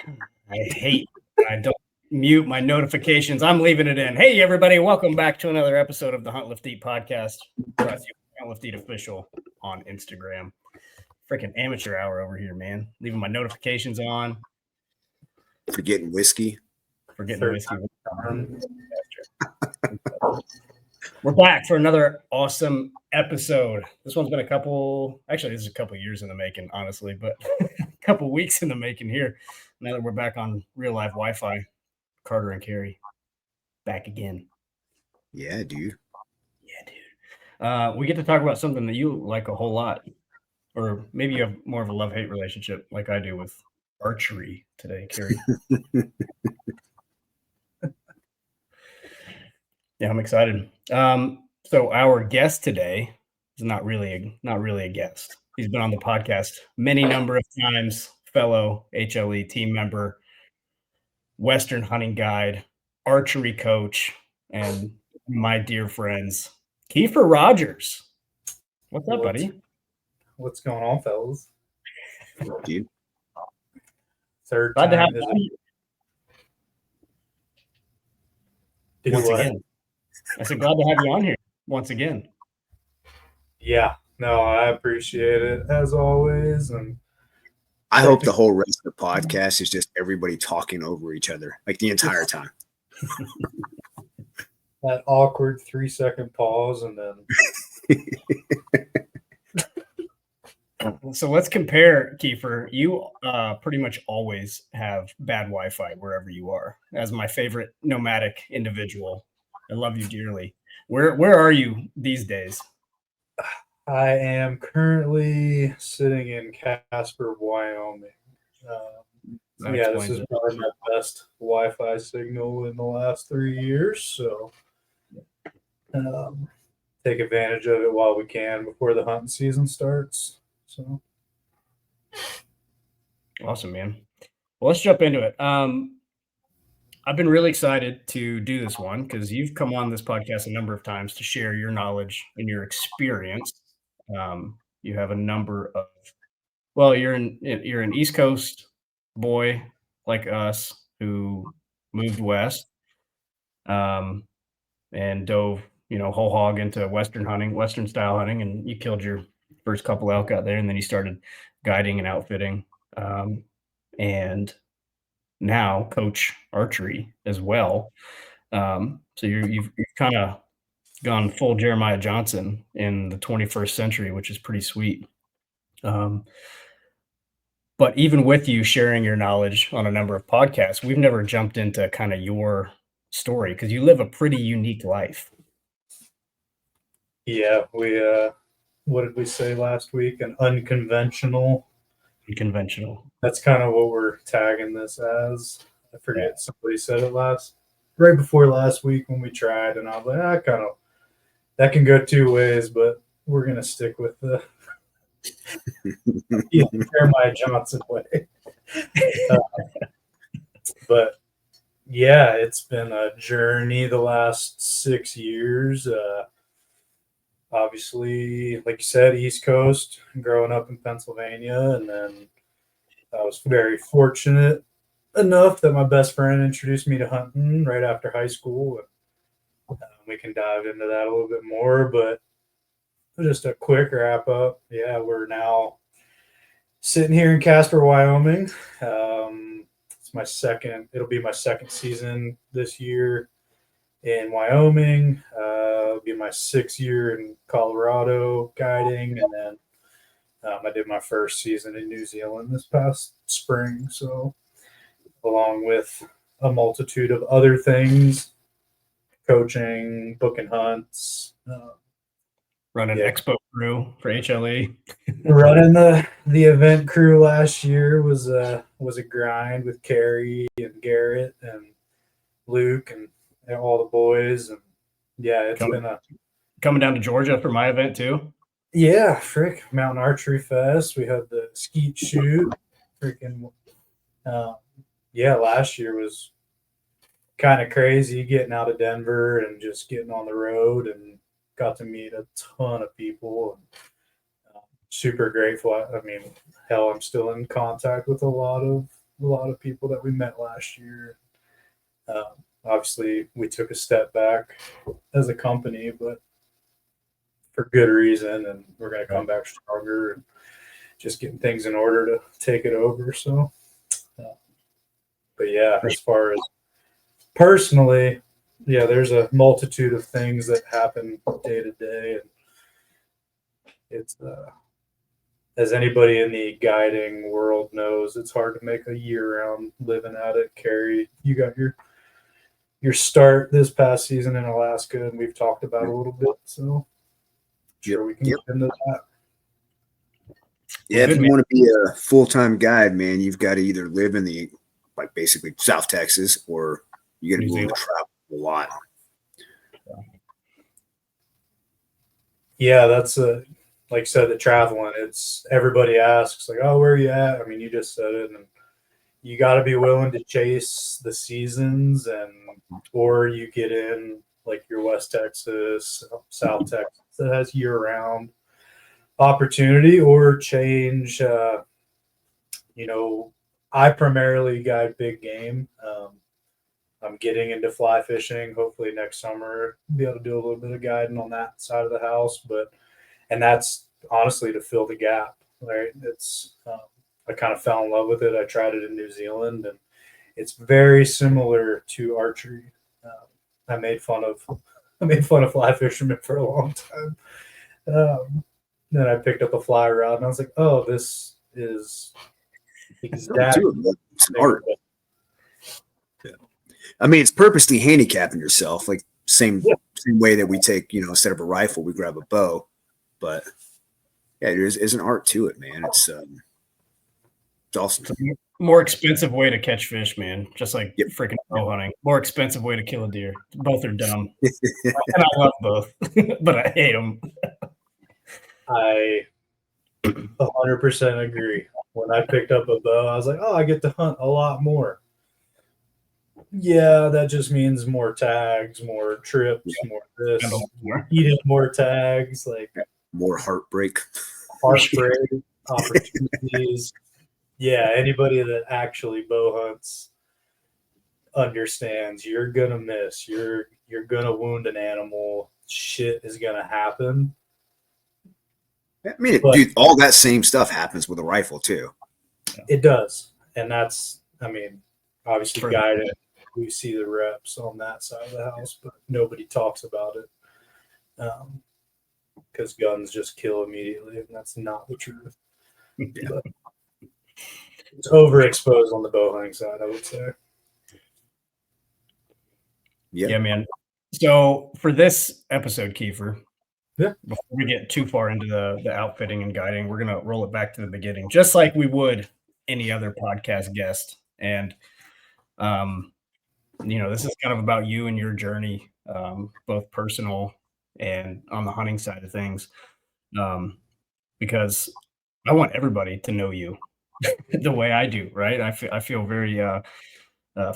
I hate when I don't mute my notifications. I'm leaving it in. Hey, everybody. Welcome back to another episode of the Hunt Lift Eat podcast. Brought to you by Hunt Lift Eat Official on Instagram. Freaking amateur hour over here, man. Leaving my notifications on. Forgetting whiskey. Forgetting whiskey. We're back for another awesome episode. This one's been this is a couple years in the making, honestly, but a couple weeks in the making here. Now that we're back on real life Wi-Fi, Carter and Kerri back again. Yeah, dude. We get to talk about something that you like a whole lot, or maybe you have more of a love-hate relationship like I do with archery today, Kerri. Yeah, I'm excited. So our guest today is not really a guest. He's been on the podcast many number of times, fellow HLE team member, Western hunting guide, archery coach, and my dear friends, Keifer Rogers. What's up, buddy? What's going on, fellas? Dude. Third Glad to time. have you Once again. I said, glad to have you on here once again. Yeah, no, I appreciate it as always. And I hope the whole rest of the podcast is just everybody talking over each other, like the entire time. That awkward 3-second pause, and then So let's compare, Keifer. You pretty much always have bad Wi-Fi wherever you are. As my favorite nomadic individual, I love you dearly. Where are you these days? I am currently sitting in Casper, Wyoming. This is probably my best Wi-Fi signal in the last 3 years. So take advantage of it while we can before the hunting season starts. So awesome, man. Well, let's jump into it. I've been really excited to do this one because you've come on this podcast a number of times to share your knowledge and your experience. You have a number of, you're an East Coast boy like us who moved west, and dove, whole hog into Western hunting, Western style hunting, and you killed your first couple elk out there, and then you started guiding and outfitting, and now coach archery as well. So you've kind of gone full Jeremiah Johnson in the 21st century, which is pretty sweet. But even with you sharing your knowledge on a number of podcasts, we've never jumped into kind of your story because you live a pretty unique life. Yeah, we what did we say last week? An unconventional. That's kind of what we're tagging this as. I forget, somebody said it right before last week when we tried, and I was like, that can go two ways, but we're gonna stick with the Jeremiah Johnson way. But yeah, it's been a journey the last 6 years. Obviously, like you said, East Coast, growing up in Pennsylvania, and then I was very fortunate enough that my best friend introduced me to hunting right after high school. We can dive into that a little bit more, but just a quick wrap up. Yeah, we're now sitting here in Casper, Wyoming. It'll be my second season this year in Wyoming. It'll be my 6th year in Colorado guiding, and then I did my first season in New Zealand this past spring. So along with a multitude of other things, coaching, booking hunts, running expo crew for HLE. Running the event crew last year was a grind with Kerri and Garrett and Luke and all the boys, and yeah, it's been coming down to Georgia for my event too. Yeah, Mountain Archery Fest. We had the skeet shoot. Last year was kind of crazy getting out of Denver and just getting on the road, and got to meet a ton of people. And super grateful. I mean, hell, I'm still in contact with a lot of a lot of people that we met last year. Obviously, we took a step back as a company, but for good reason, and we're going to come back stronger and just getting things in order to take it over. So, but yeah, as far as personally, yeah, there's a multitude of things that happen day to day, and it's as anybody in the guiding world knows, it's hard to make a year-round living at it. Carrie, you got your start this past season in Alaska, and we've talked about it a little bit, so sure we can get into that. Yeah, if you want to be a full-time guide, man, you've got to either live in the basically South Texas, or you got to be willing to travel a lot. Yeah, that's like I said, the traveling. It's everybody asks like, "Oh, where are you at?" I mean, you just said it, and you got to be willing to chase the seasons, or you get in like your West Texas, South Texas that has year-round opportunity, or change. I primarily guide big game. I'm getting into fly fishing. Hopefully next summer, be able to do a little bit of guiding on that side of the house. And that's honestly to fill the gap. Right? It's I kind of fell in love with it. I tried it in New Zealand, and it's very similar to archery. I made fun of fly fishermen for a long time. Then I picked up a fly rod, and I was like, "Oh, this is exactly it's an art." Yeah. I mean, it's purposely handicapping yourself, like same way that we take, instead of a rifle, we grab a bow. But yeah, there's an art to it, man. It's awesome. It's a more expensive way to catch fish, man. Just like freaking bow hunting. More expensive way to kill a deer. Both are dumb, and I love both, but I hate them. I 100% agree. When I picked up a bow, I was like, "Oh, I get to hunt a lot more." Yeah, that just means more tags, more trips, more this, eating more tags, like more heartbreak opportunities. Yeah, anybody that actually bow hunts understands you're gonna miss. You're gonna wound an animal. Shit is gonna happen. I mean, dude, all that same stuff happens with a rifle too. It does, and that's, I mean, obviously guided. We see the reps on that side of the house, but nobody talks about it because guns just kill immediately, and that's not the truth. Yeah. It's overexposed on the bow hunting side, I would say. Yeah, man. So for this episode, Keifer, before we get too far into the outfitting and guiding, we're going to roll it back to the beginning, just like we would any other podcast guest. And, this is kind of about you and your journey, both personal and on the hunting side of things, because I want everybody to know you the way I do, right? I feel very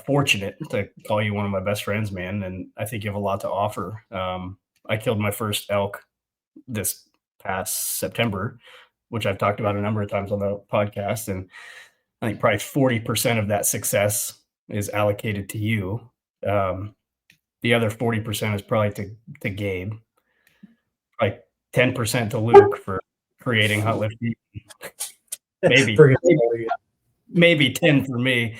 fortunate to call you one of my best friends, man, and I think you have a lot to offer. I killed my first elk this past September, which I've talked about a number of times on the podcast, and I think probably 40% of that success is allocated to you. The other 40% is probably to Gabe, like 10% to Luke for creating Hunt Lift. Maybe 10 for me,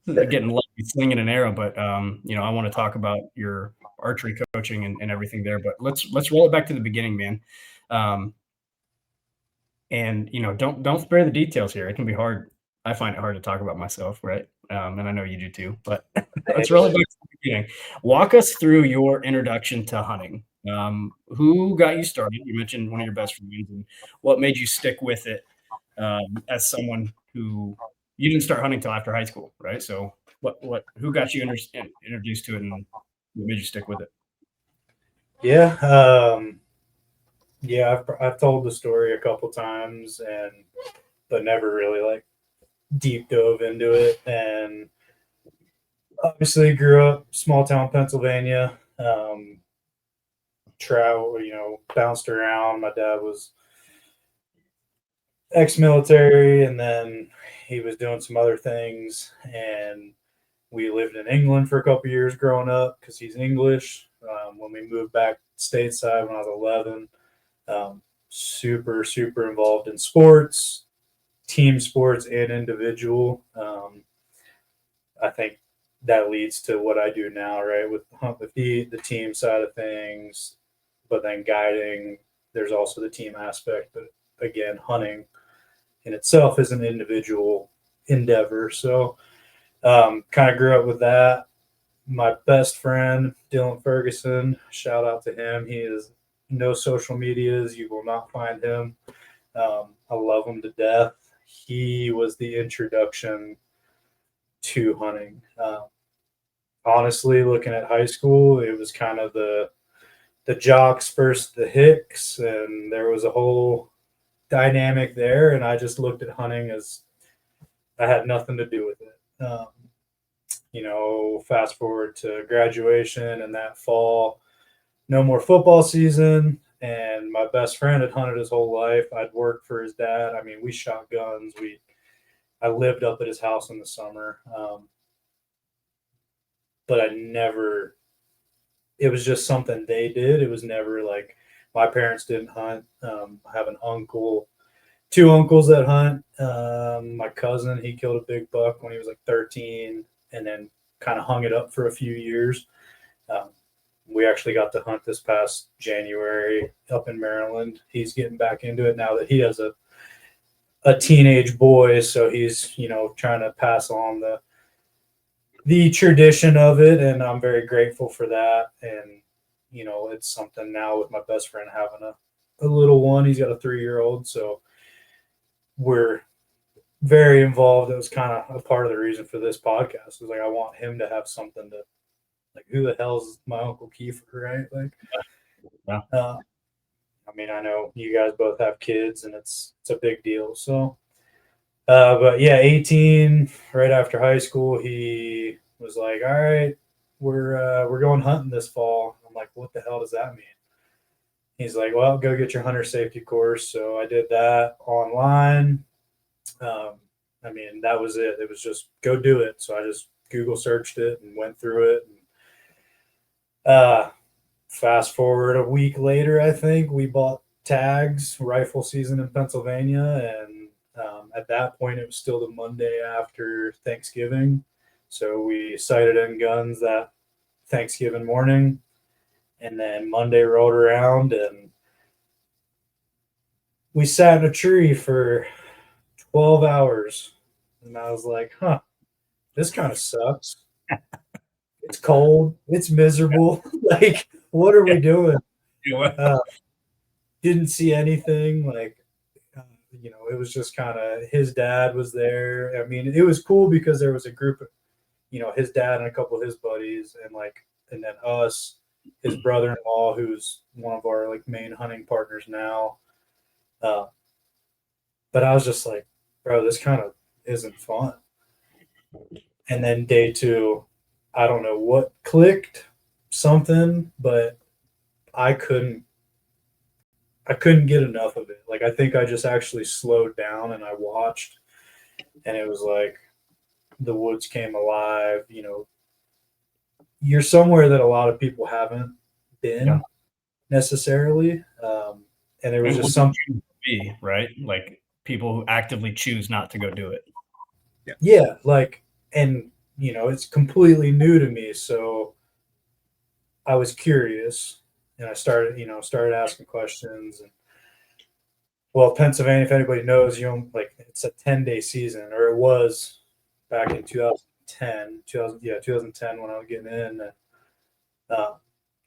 getting lucky slinging an arrow. But I want to talk about your archery coaching and everything there. But let's roll it back to the beginning, man. And don't spare the details here. It can be hard. I find it hard to talk about myself, right? And I know you do too. But let's roll it back to the beginning. Walk us through your introduction to hunting. Who got you started? You mentioned one of your best friends, and what made you stick with it as someone who you didn't start hunting till after high school, right? So who got you introduced to it, and what made you stick with it? Yeah. I've told the story a couple times, but never really deep dove into it. And obviously grew up small town Pennsylvania. Bounced around. My dad was ex-military, and then he was doing some other things, and we lived in England for a couple of years growing up because he's English. When we moved back stateside when I was 11, super, super involved in sports, team sports and individual. I think that leads to what I do now, right? With the team side of things, but then guiding, there's also the team aspect. But again, hunting in itself is an individual endeavor. So kind of grew up with that. My best friend, Dylan Ferguson, shout out to him. He is no social medias. You will not find him. I love him to death. He was the introduction to hunting. Honestly, looking at high school, it was kind of the jocks versus the hicks, and there was a whole dynamic there. And I just looked at hunting as I had nothing to do with it. Fast forward to graduation and that fall, no more football season. And my best friend had hunted his whole life. I'd worked for his dad. I mean, we shot guns. I lived up at his house in the summer. But it was just something they did. It was never like my parents didn't hunt. I have two uncles that hunt. My cousin, he killed a big buck when he was like 13 and then kind of hung it up for a few years. We actually got to hunt this past January up in Maryland. He's getting back into it now that he has a teenage boy. So he's, trying to pass on the tradition of it. And I'm very grateful for that. And, it's something now with my best friend having a little one. He's got a 3-year-old. So we're very involved. It was kind of a part of the reason for this podcast. It was like, I want him to have something to, like, who the hell's my Uncle Keifer, right? Like, yeah. I know you guys both have kids and it's a big deal. So, but yeah, 18, right after high school, he was like, all right, we're going hunting this fall. I'm like, what the hell does that mean? He's like, well, go get your hunter safety course. So I did that online. That was it. It was just go do it. So I just Google searched it and went through it. And, fast forward a week later, I think we bought tags, rifle season in Pennsylvania. And at that point, it was still the Monday after Thanksgiving. So we sighted in guns that Thanksgiving morning. And then Monday rolled around and we sat in a tree for 12 hours. And I was like, this kind of sucks. It's cold. It's miserable. Like, what are we doing? Didn't see anything. Like, it was just kind of, his dad was there. I mean, it was cool because there was a group of, his dad and a couple of his buddies and then us, his brother-in-law, who's one of our like main hunting partners now. But I was just like, bro, this kind of isn't fun. And then day 2, I don't know what clicked, something, but I couldn't get enough of it. Like, I think I just actually slowed down and I watched, and it was like the woods came alive. You're somewhere that a lot of people haven't been necessarily. And there was just something, right? Like people who actively choose not to go do it. Yeah. Like, and it's completely new to me. So I was curious and I started asking questions. And well, Pennsylvania, if anybody knows, it's a 10-day season, or it was back in 2010 when I was getting in.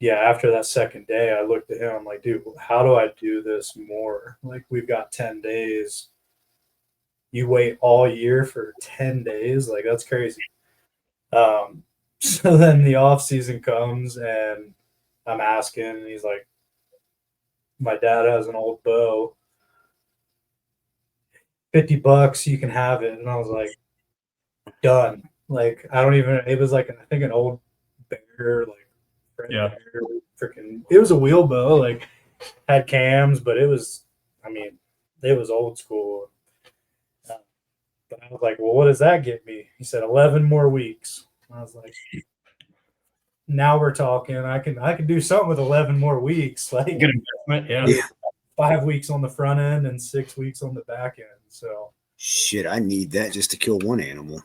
After that second day, I looked at him. I'm like, dude, how do I do this more? Like, we've got 10 days. You wait all year for 10 days? Like, that's crazy. So then the off season comes and I'm asking, and he's like, my dad has an old bow, $50, you can have it. And I was like, done. Like, it was like, I think an old bear, like, bear, freaking, it was a wheel bow, like, had cams, but it was old school. But I was like, well, what does that get me? He said 11 more weeks. I was like, now we're talking. I can do something with 11 more weeks. Like, Good investment. Yeah. 5 weeks on the front end and 6 weeks on the back end. So Shit, I need that just to kill one animal.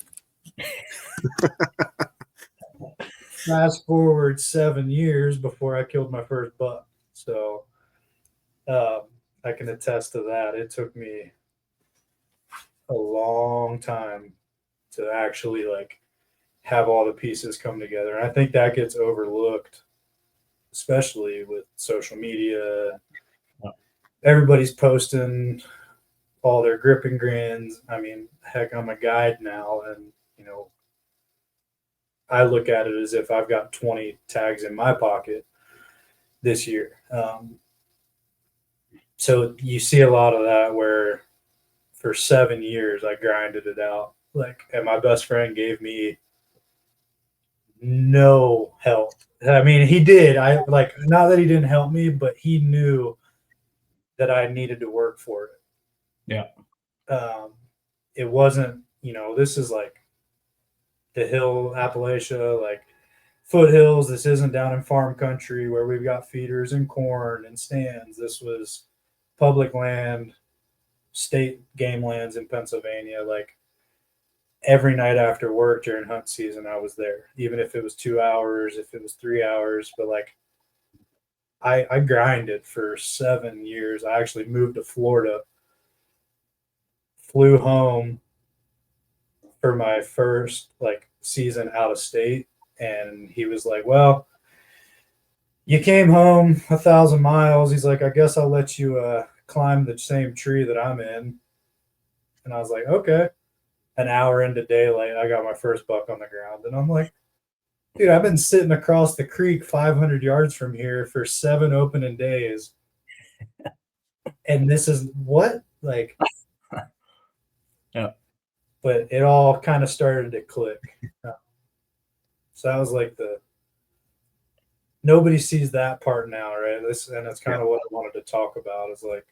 fast forward 7 years before I killed my first buck. So I can attest to that. It took me a long time to actually like have all the pieces come together. And I think that gets overlooked, especially with social media. Everybody's posting all their grip and grins. I mean, heck, I'm a guide now, and I look at it as if I've got 20 tags in my pocket this year. So you see a lot of that where for 7 years I grinded it out. Like, and my best friend gave me no help. I mean, he did. Not that he didn't help me, but he knew that I needed to work for it. Yeah. It wasn't, this is like the hill Appalachia, like foothills. This isn't down in farm country where we've got feeders and corn and stands. This was public land, state game lands in Pennsylvania. Like every night after work during hunt season, I was there, even if it was 2 hours, if it was 3 hours. But like I grinded for 7 years. I actually moved to Florida, flew home for my first like season out of state, and he was like, well, you came home 1,000 miles. He's like, I guess I'll let you climb the same tree that I'm in. And I was like, okay. An hour into daylight, I got my first buck on the ground, and I'm like, dude, I've been sitting across the creek 500 yards from here for 7 opening days, and this is what, like, yeah. But it all kind of started to click. So that was like nobody sees that part now, right? And it's kind of what I wanted to talk about is like,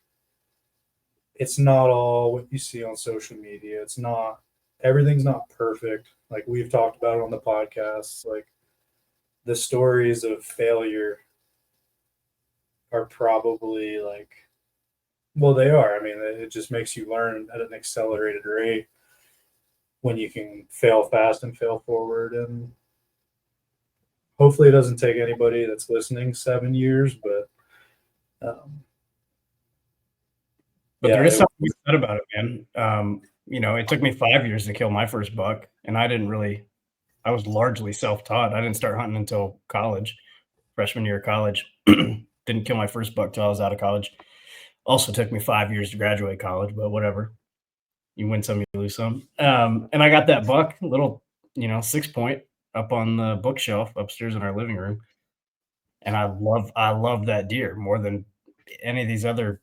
it's not all what you see on social media. It's not, everything's not perfect. Like we've talked about it on the podcast, like the stories of failure are probably like, well, they are. I mean, it just makes you learn at an accelerated rate when you can fail fast and fail forward. And hopefully it doesn't take anybody that's listening 7 years, but there is something we said about it, man. It took me 5 years to kill my first buck, and I was largely self-taught. I didn't start hunting until college, freshman year of college. Didn't kill my first buck till I was out of college. Also took me 5 years to graduate college, but whatever. You win some, you lose some. And I got that buck, little, 6-point up on the bookshelf upstairs in our living room. And I love that deer more than any of these other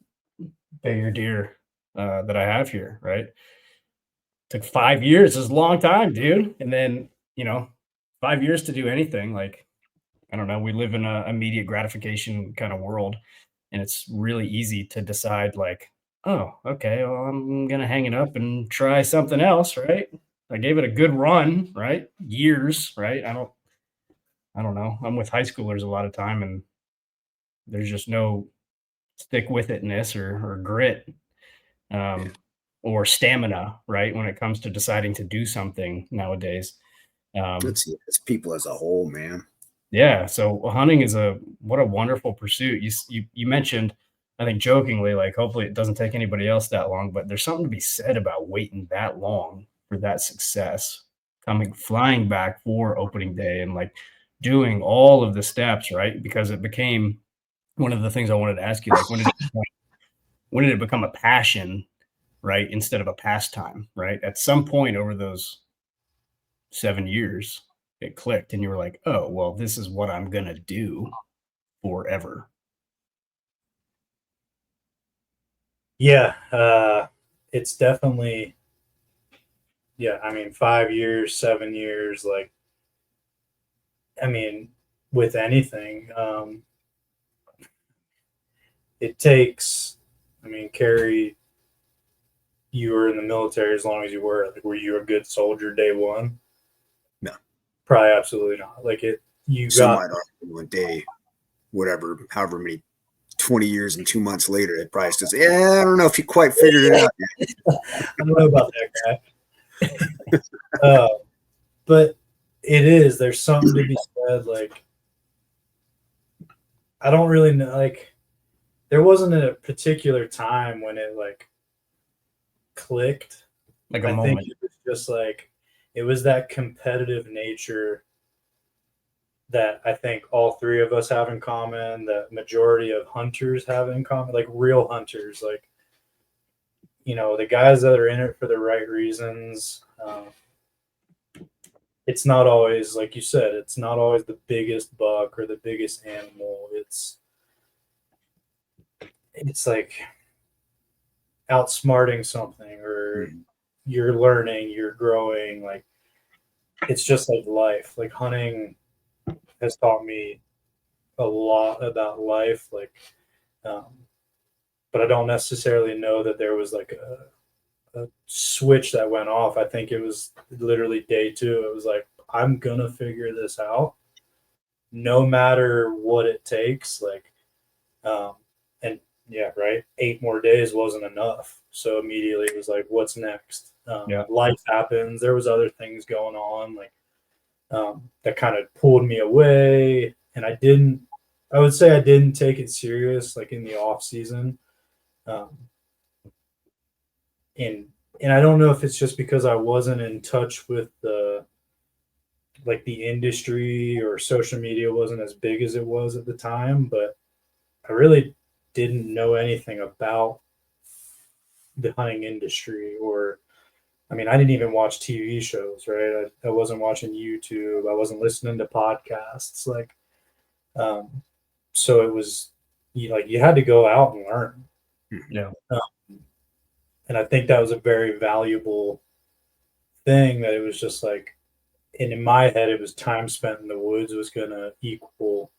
bigger deer that I have here, right? Took 5 years. It's a long time, dude. And then, 5 years to do anything. Like, I don't know. We live in a immediate gratification kind of world. And it's really easy to decide like, oh, okay, well, I'm going to hang it up and try something else, right? I gave it a good run, right? Years, right? I don't know. I'm with high schoolers a lot of time, and there's just no stick with itness or grit or stamina, right? When it comes to deciding to do something nowadays. It's people as a whole, man. Yeah. So hunting is what a wonderful pursuit. You mentioned, I think jokingly, like hopefully it doesn't take anybody else that long, but there's something to be said about waiting that long for that success, flying back for opening day and like doing all of the steps, right? Because it became one of the things I wanted to ask you, like when did it become a passion, right? Instead of a pastime, right? At some point over those 7 years, it clicked and you were like, oh, well, this is what I'm going to do forever. Yeah. It's definitely, I mean, 5 years, 7 years, like, I mean, with anything, it takes, I mean, Kerri you were in the military as long as you were? Like, were you a good soldier day one? No. Probably absolutely not. Like you Some got might argue one day, whatever, however many 20 years and 2 months later, it probably still say, yeah, I don't know if you quite figured it out yet. I don't know about that guy. But it is. There's something to be said. Like, I don't really know. Like, there wasn't a particular time when it like clicked. Like a I moment. think it was just like it was that competitive nature that I think all three of us have in common. That majority of hunters have in common. Like real hunters. Like, you know, the guys that are in it for the right reasons. It's not always, like you said, it's not always the biggest buck or the biggest animal. It's like outsmarting something, or you're learning, you're growing. Like, it's just like life. Like, hunting has taught me a lot about life. Like, but I don't necessarily know that there was like a switch that went off. I think it was literally day two. It was like, I'm gonna figure this out no matter what it takes. Like, and yeah, right. 8 more days wasn't enough. So immediately it was like, what's next? Life happens. There was other things going on, like, that kind of pulled me away. And I would say I didn't take it serious, like in the off season. And I don't know if it's just because I wasn't in touch with the industry, or social media wasn't as big as it was at the time, but I really didn't know anything about the hunting industry. Or, I mean, I didn't even watch TV shows, right? I wasn't watching YouTube. I wasn't listening to podcasts. Like, so it was you had to go out and learn. Yeah. And I think that was a very valuable thing, that it was just like, and in my head, it was time spent in the woods was going to equal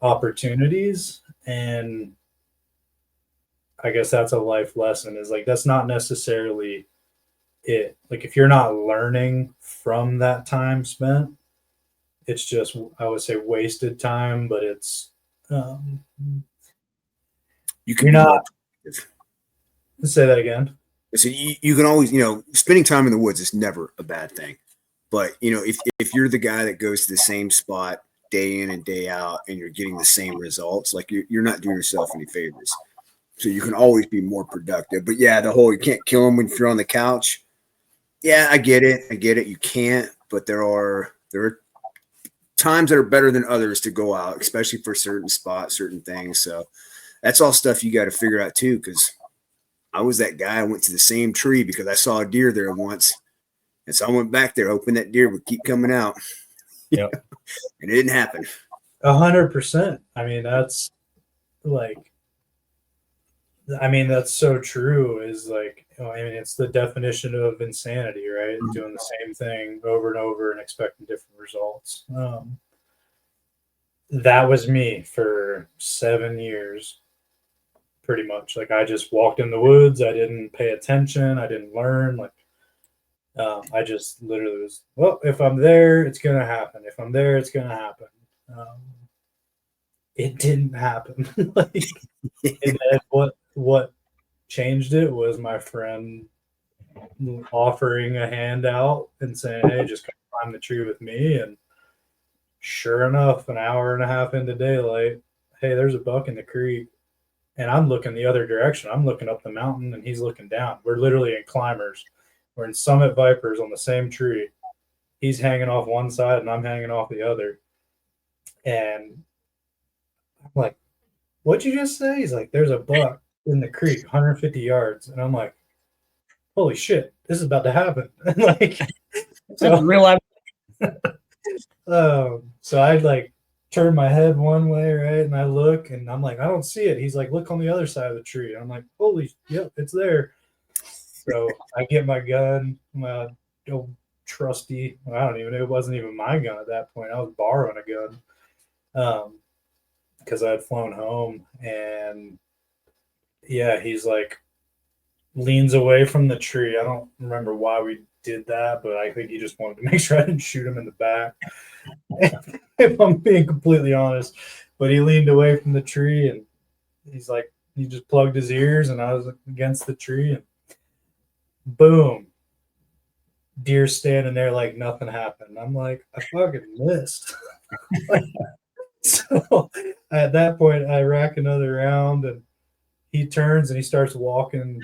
opportunities. And I guess that's a life lesson, is like, that's not necessarily it. Like, if you're not learning from that time spent, it's just, I would say, wasted time. But it's, You can you're be not, more productive. say that again. So you can always, spending time in the woods is never a bad thing. But, if you're the guy that goes to the same spot day in and day out and you're getting the same results, like you're not doing yourself any favors. So you can always be more productive. But yeah, the whole, you can't kill them when you're on the couch. Yeah, I get it. You can't, but there are times that are better than others to go out, especially for certain spots, certain things. So that's all stuff you got to figure out too. Cause I was that guy. I went to the same tree because I saw a deer there once. And so I went back there hoping that deer would keep coming out. Yep. And it didn't happen. 100%. I mean, that's so true. Is like, I mean, it's the definition of insanity, right? Mm-hmm. Doing the same thing over and over and expecting different results. That was me for 7 years, pretty much. Like, I just walked in the woods. I didn't pay attention. I didn't learn. Like, I just literally was, well, if I'm there, it's going to happen. If I'm there, it's going to happen. It didn't happen. Like, and then what changed it was my friend offering a handout and saying, hey, just come climb the tree with me. And sure enough, an hour and a half into daylight, hey, there's a buck in the creek. And I'm looking the other direction. I'm looking up the mountain and he's looking down. We're literally in climbers. We're in summit vipers on the same tree. He's hanging off one side and I'm hanging off the other. And I'm like, what'd you just say? He's like, there's a buck in the creek, 150 yards. And I'm like, holy shit, this is about to happen. Like, So real life. So I like turn my head one way, right? And I look and I'm like, I don't see it. He's like, look on the other side of the tree. And I'm like, holy, yep, it's there. So I get my gun, my old trusty, I don't even know, it wasn't even my gun at that point. I was borrowing a gun because I had flown home. And yeah, he's like, leans away from the tree. I don't remember why we did that, but I think he just wanted to make sure I didn't shoot him in the back. If I'm being completely honest. But he leaned away from the tree and he's like, he just plugged his ears and I was against the tree and boom. Deer standing there like nothing happened. I'm like, I fucking missed. So at that point, I rack another round and he turns and he starts walking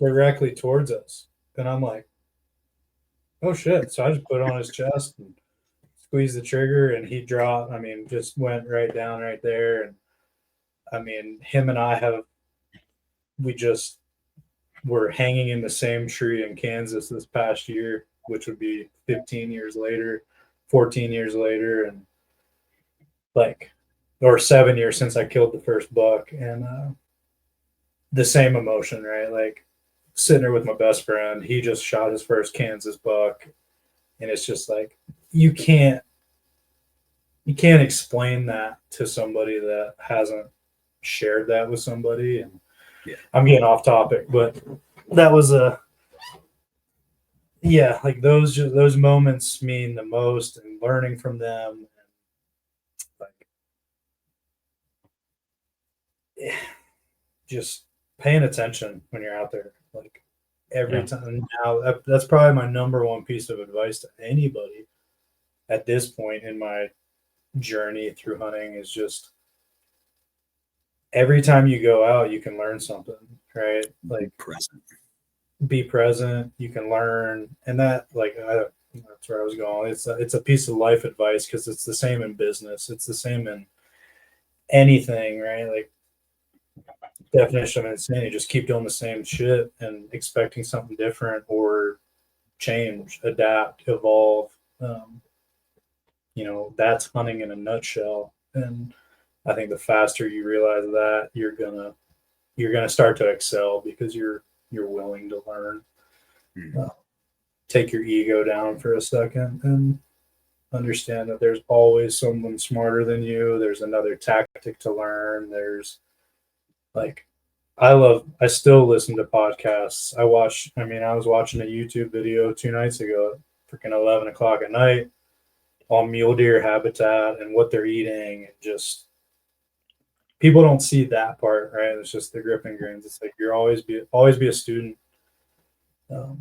directly towards us. And I'm like, oh shit. So I just put it on his chest and squeezed the trigger and he dropped. I mean, just went right down right there. And I mean, him and I we just were hanging in the same tree in Kansas this past year, which would be 15 years later, 14 years later. And like, or 7 years since I killed the first buck. And the same emotion, right? Like sitting there with my best friend, he just shot his first Kansas buck. And it's just like, you can't explain that to somebody that hasn't shared that with somebody. And yeah, I'm getting off topic, but that was like those moments mean the most, and learning from them, and like just paying attention when you're out there, like every time. Now that's probably my number one piece of advice to anybody at this point in my journey through hunting is just every time you go out, you can learn something, right? Like be present, you can learn. And that, like, that's where I was going. It's a piece of life advice, because it's the same in business. It's the same in anything, right? Like definition of insanity, just keep doing the same shit and expecting something different, or change, adapt, evolve. That's hunting in a nutshell. And I think the faster you realize that, you're gonna start to excel, because you're willing to learn. Take your ego down for a second and understand that there's always someone smarter than you. There's another tactic to learn. There's like, I still listen to podcasts. I was watching a YouTube video 2 nights ago, freaking 11 o'clock at night, on mule deer habitat and what they're eating. And just, people don't see that part, right? It's just the grip and grins. It's like, you're always be a student. So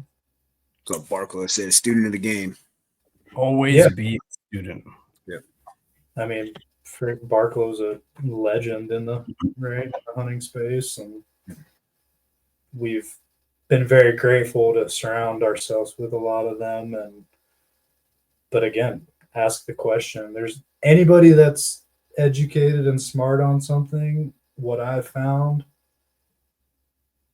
Barklow said, a student of the game. Always be a student. Yeah. I mean, Barklow's a legend in the hunting space, and we've been very grateful to surround ourselves with a lot of them. But again, ask the question. There's anybody that's educated and smart on something, what I've found,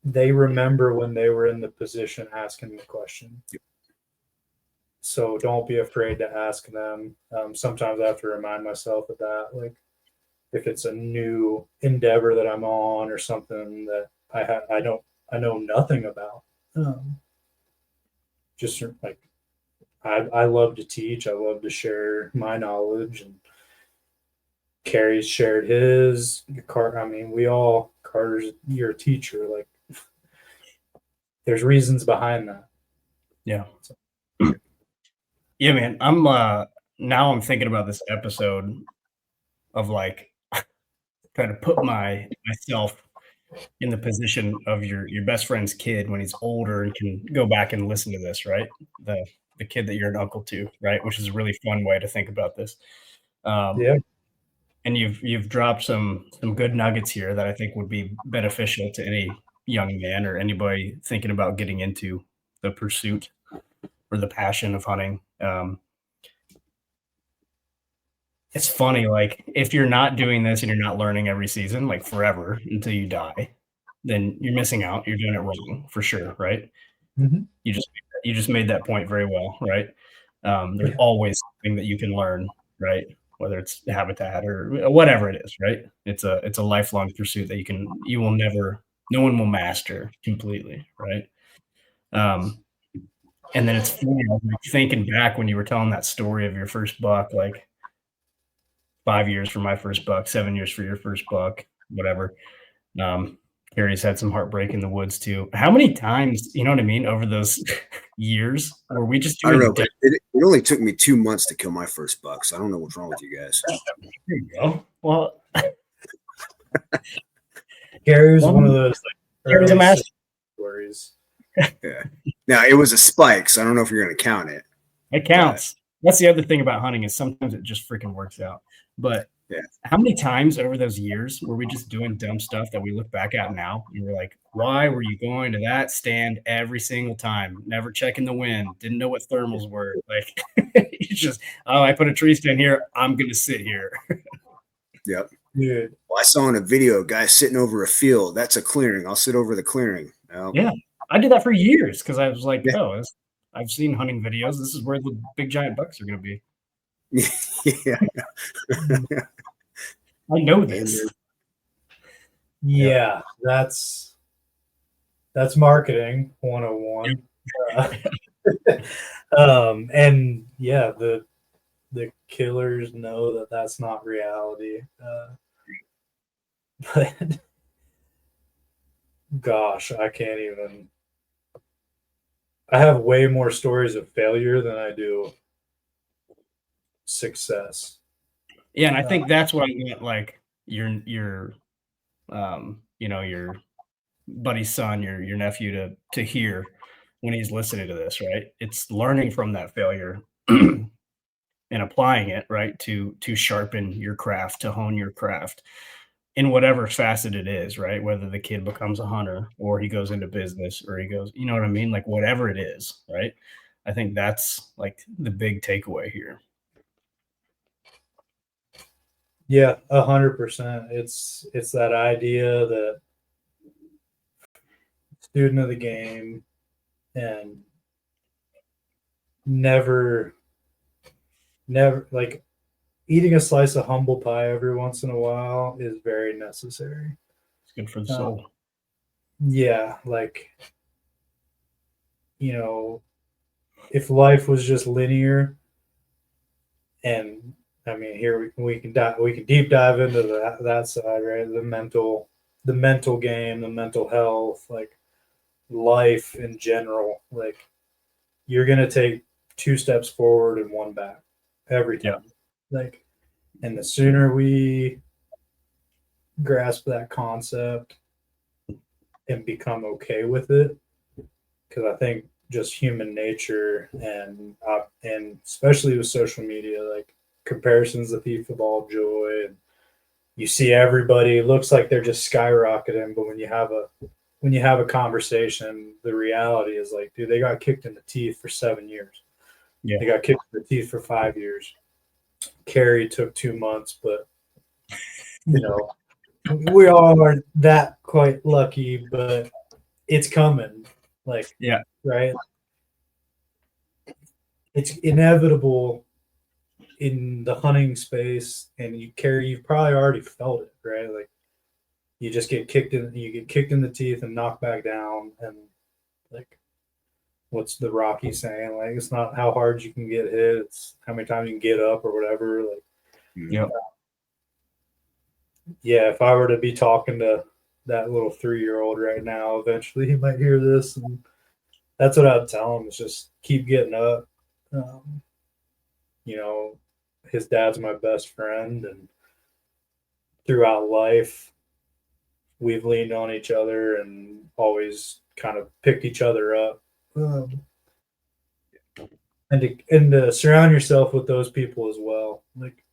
they remember when they were in the position asking the question. Yep. So don't be afraid to ask them. Sometimes I have to remind myself of that. Like if it's a new endeavor that I'm on, or something that I know nothing about. Just like, I love to teach. I love to share my knowledge, and Kerri's shared his. Carter's your teacher. Like, there's reasons behind that. Yeah. Yeah, man. Now I'm thinking about this episode of like trying to put myself in the position of your best friend's kid when he's older and can go back and listen to this, right? The kid that you're an uncle to, right? Which is a really fun way to think about this. And you've dropped some good nuggets here that I think would be beneficial to any young man or anybody thinking about getting into the pursuit or the passion of hunting. It's funny, like if you're not doing this and you're not learning every season, like forever until you die, then you're missing out. You're doing it wrong for sure, right? Mm-hmm. You just made that point very well, right? There's always something that you can learn, right? Whether it's habitat or whatever it is, right? It's a lifelong pursuit that no one will master completely, right? And then it's funny, I was like thinking back when you were telling that story of your first buck, like 5 years for my first buck, 7 years for your first buck, whatever. Can't Carrie's had some heartbreak in the woods too. How many times, you know what I mean, over those years were we just I don't doing know, but it only took me 2 months to kill my first buck, so I don't know what's wrong with you guys. There you go. Well, Gary was one of those like Carrie's a early master. stories. Yeah. Now it was a spike, so I don't know if you're going to count it. It counts. That's the other thing about hunting is sometimes it just freaking works out. But Yeah. how many times over those years were we just doing dumb stuff that we look back at now and we're like, why were you going to that stand every single time? Never checking the wind, didn't know what thermals were. Like, you just, oh, I put a tree stand here, I'm going to sit here. Yep. Yeah. Well, I saw in a video a guy sitting over a field. That's a clearing. I'll sit over the clearing. Well, Yeah. I did that for years because I was like, Yeah. oh, I've seen hunting videos. This is where the big giant bucks are going to be. yeah. I know this. Yeah, that's marketing 101. And yeah, the killers know that that's not reality. But gosh, I can't even. I have way more stories of failure than I do success. Yeah, and I think that's what I meant, like your your buddy's son, your nephew to hear when he's listening to this, right? It's learning from that failure and applying it, right, to sharpen your craft, to hone your craft in whatever facet it is, right? Whether the kid becomes a hunter or he goes into business or he goes, you know what I mean? Like whatever it is, right? I think that's like the big takeaway here. Yeah, 100%. It's that idea that student of the game and never like eating a slice of humble pie every once in a while is very necessary. It's good for the soul. Yeah, like if life was just linear, and I mean, here we can deep dive into that side, right? The mental game, the mental health, like life in general. Like you're gonna take 2 steps forward and 1 back every time. Yeah. Like, and the sooner we grasp that concept and become okay with it, because I think just human nature and especially with social media, like comparison's the thief of all joy, and you see everybody looks like they're just skyrocketing, but when you have a conversation, the reality is like, dude, they got kicked in the teeth for 7 years. Yeah. They got kicked in the teeth for 5 years. Carrie took 2 months, but we all are that quite lucky, but it's coming. Like, yeah, right? It's inevitable in the hunting space, and you've probably already felt it, right? Like you just get kicked in the teeth and knocked back down, and like what's the Rocky saying? Like it's not how hard you can get hit, it's how many times you can get up or whatever. Like yeah, if I were to be talking to that little 3-year-old right now, eventually he might hear this, and that's what I'd tell him is just keep getting up. His dad's my best friend, and throughout life we've leaned on each other and always kind of picked each other up. And to surround yourself with those people as well. Like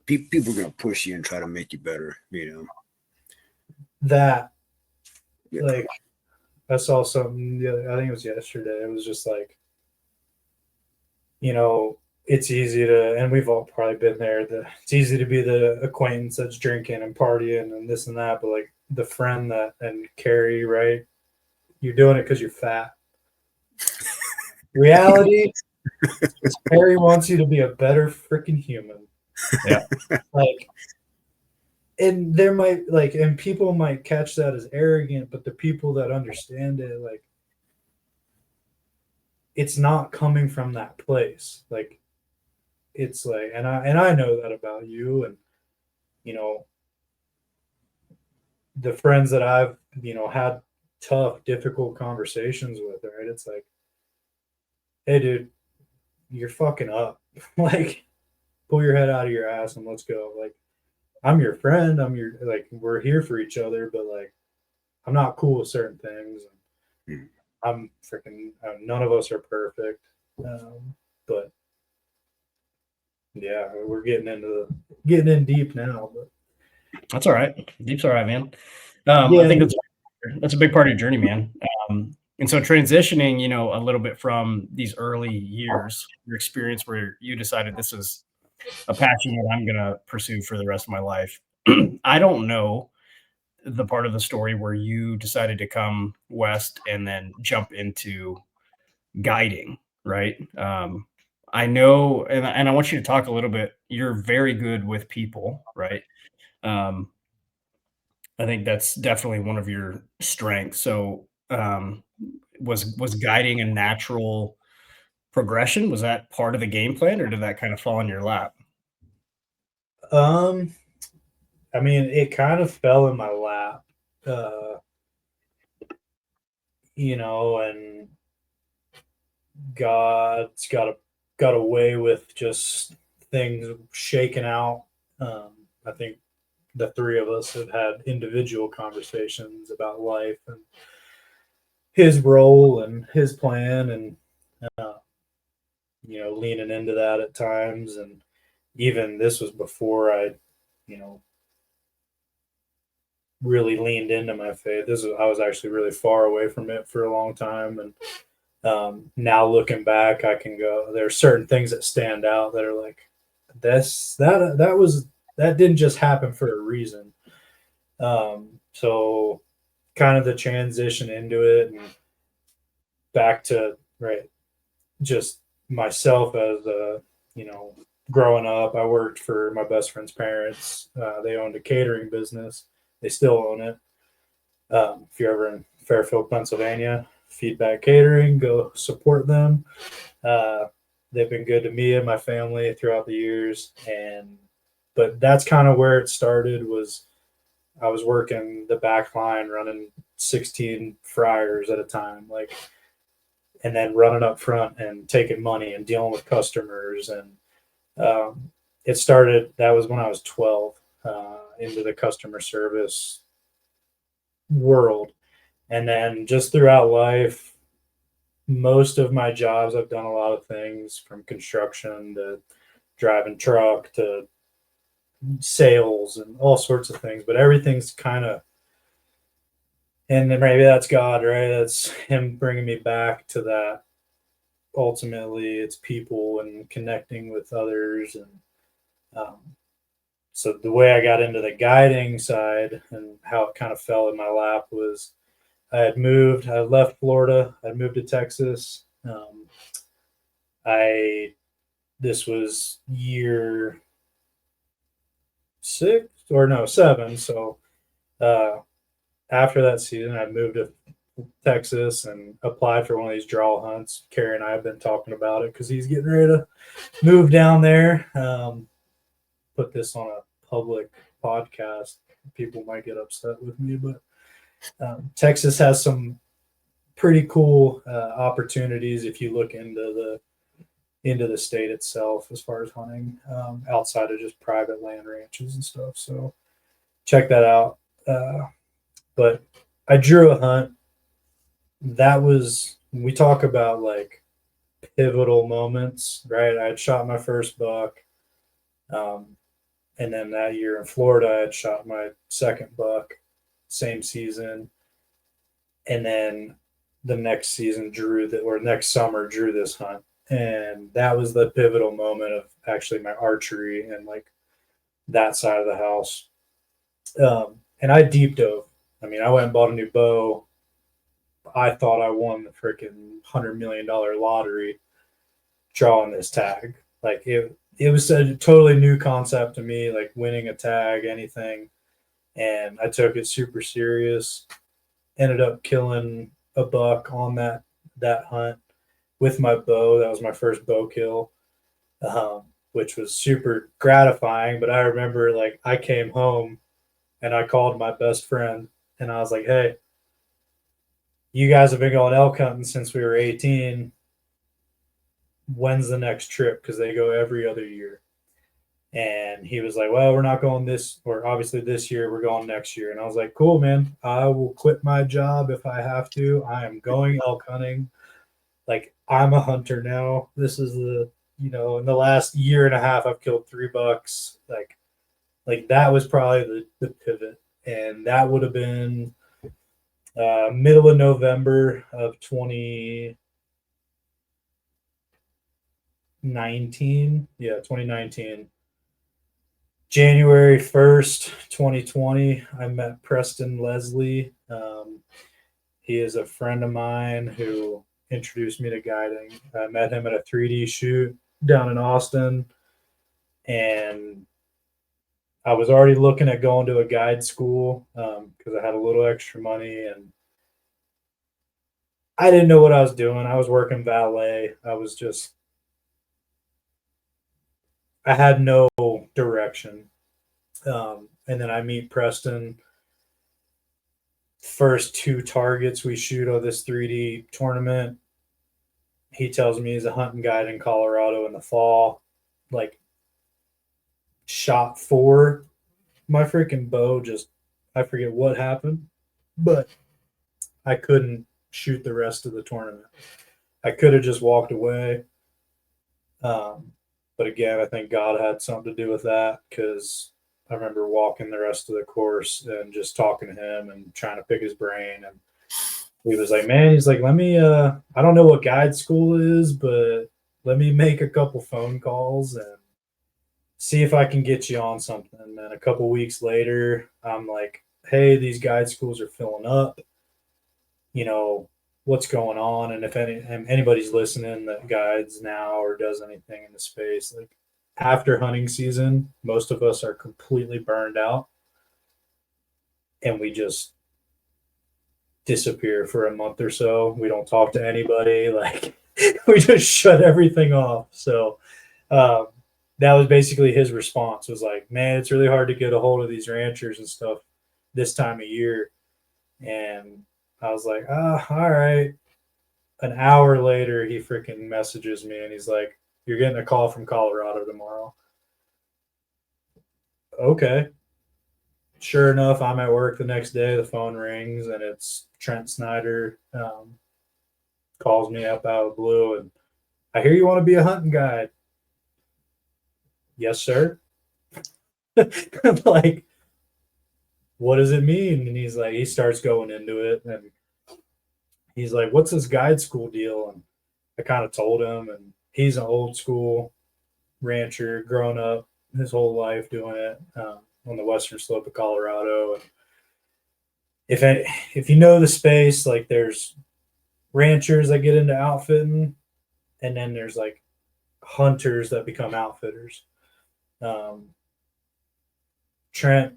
people are going to push you and try to make you better, that like I saw something, I think it was yesterday. It was just like, it's easy to, and we've all probably been there, it's easy to be the acquaintance that's drinking and partying and this and that, but like the friend and Carrie, right? You're doing it because you're fat. Reality, Carrie wants you to be a better freaking human. Yeah. Like, and and people might catch that as arrogant, but the people that understand it, like, it's not coming from that place. Like, it's like, and I know that about you, and the friends that I've, had tough, difficult conversations with, right? It's like, hey, dude, you're fucking up. Like, pull your head out of your ass and let's go. Like, I'm your friend. Like, we're here for each other, but like, I'm not cool with certain things. Hmm. I'm freaking, none of us are perfect. But yeah, we're getting in deep now. But That's all right. Deep's all right, man. yeah, I think that's a big part of your journey, man. And so transitioning, a little bit from these early years, your experience where you decided this is a passion that I'm going to pursue for the rest of my life. I don't know the part of the story where you decided to come west and then jump into guiding, right? I know, and I want you to talk a little bit. You're very good with people, right? Um, I think that's definitely one of your strengths. So, was guiding a natural progression? Was that part of the game plan, or did that kind of fall in your lap? um, I mean, it kind of fell in my lap, uh, and God's got away with just things shaking out. I think the three of us have had individual conversations about life and his role and his plan, and uh, leaning into that at times. And even this was before I, you know, really leaned into my faith. I was actually really far away from it for a long time, and now looking back, I can go. There are certain things that stand out that are like that didn't just happen for a reason. So kind of the transition into it and back to right, just myself as a you know growing up. I worked for my best friend's parents. They owned a catering business. They still own it. If you're ever in Fairfield, Pennsylvania, Feedback Catering, go support them. Uh, they've been good to me and my family throughout the years, and but that's kind of where it started. Was I was working the back line, running 16 fryers at a time, like, and then running up front and taking money and dealing with customers. And it started. That was when I was 12, into the customer service world, and then just throughout life, most of my jobs, I've done a lot of things from construction to driving truck to sales and all sorts of things, but everything's kind of, and then maybe that's God, right? That's him bringing me back to that. Ultimately, it's people and connecting with others. And um, so the way I got into the guiding side and how it kind of fell in my lap was I left Florida, I moved to Texas. I This was year six or no, seven. So uh, after that season, I moved to Texas and applied for one of these draw hunts. Kerri and I have been talking about it because he's getting ready to move down there. Put this on a public podcast. People might get upset with me, but Texas has some pretty cool opportunities if you look into the state itself as far as hunting, outside of just private land ranches and stuff. So check that out. But I drew a hunt. That was, we talk about like pivotal moments, right? I had shot my first buck. And then that year in Florida, I had shot my second buck, same season. And then the next season next summer drew this hunt. And that was the pivotal moment of actually my archery and like that side of the house. And I deep dove. I mean, I went and bought a new bow. I thought I won the freaking $100 million lottery drawing this tag. Like it was a totally new concept to me, like winning a tag, anything. And I took it super serious. Ended up killing a buck on that hunt with my bow. That was my first bow kill, which was super gratifying. But I remember like I came home And I called my best friend and I was like, hey, you guys have been going elk hunting since we were 18. When's the next trip? Because they go every other year. And he was like, well, we're not going this, or obviously this year, we're going next year. And I was like, cool, man. I will quit my job if I have to. I am going elk hunting. Like, I'm a hunter now. This is the, in the last year and a half, I've killed 3 bucks. Like that was probably the pivot. And that would have been middle of November of 2019. Yeah, 2019. January 1st, 2020, I met Preston Leslie. He is a friend of mine who introduced me to guiding. I met him at a 3D shoot down in Austin, and I was already looking at going to a guide school because I had a little extra money, and I didn't know what I was doing. I was working valet. I had no direction. And then I meet Preston. First 2 targets we shoot on this 3D tournament. He tells me he's a hunting guide in Colorado in the fall. Like, shot 4. My freaking bow I forget what happened, but I couldn't shoot the rest of the tournament. I could have just walked away. But again, I think God had something to do with that, because I remember walking the rest of the course and just talking to him and trying to pick his brain. And he was like, man, he's like, let me, I don't know what guide school is, but let me make a couple phone calls and see if I can get you on something. And then a couple weeks later, I'm like, hey, these guide schools are filling up. What's going on? And if anybody's listening that guides now or does anything in the space, like, after hunting season, most of us are completely burned out and we just disappear for a month or so. We don't talk to anybody. Like, we just shut everything off. So that was basically his response, was like, man, it's really hard to get a hold of these ranchers and stuff this time of year. And I was like, all right. An hour later, he freaking messages me and he's like, you're getting a call from Colorado tomorrow. Okay. Sure enough, I'm at work the next day. The phone rings and it's Trent Snyder. Calls me up out of the blue, and I hear you want to be a hunting guide. Yes, sir. I'm like, what does it mean? And he's like, he starts going into it, and he's like, what's this guide school deal? And I kind of told him, and he's an old school rancher, grown up his whole life doing it on the western slope of Colorado. And if you know the space, like, there's ranchers that get into outfitting, and then there's like hunters that become outfitters. Trent,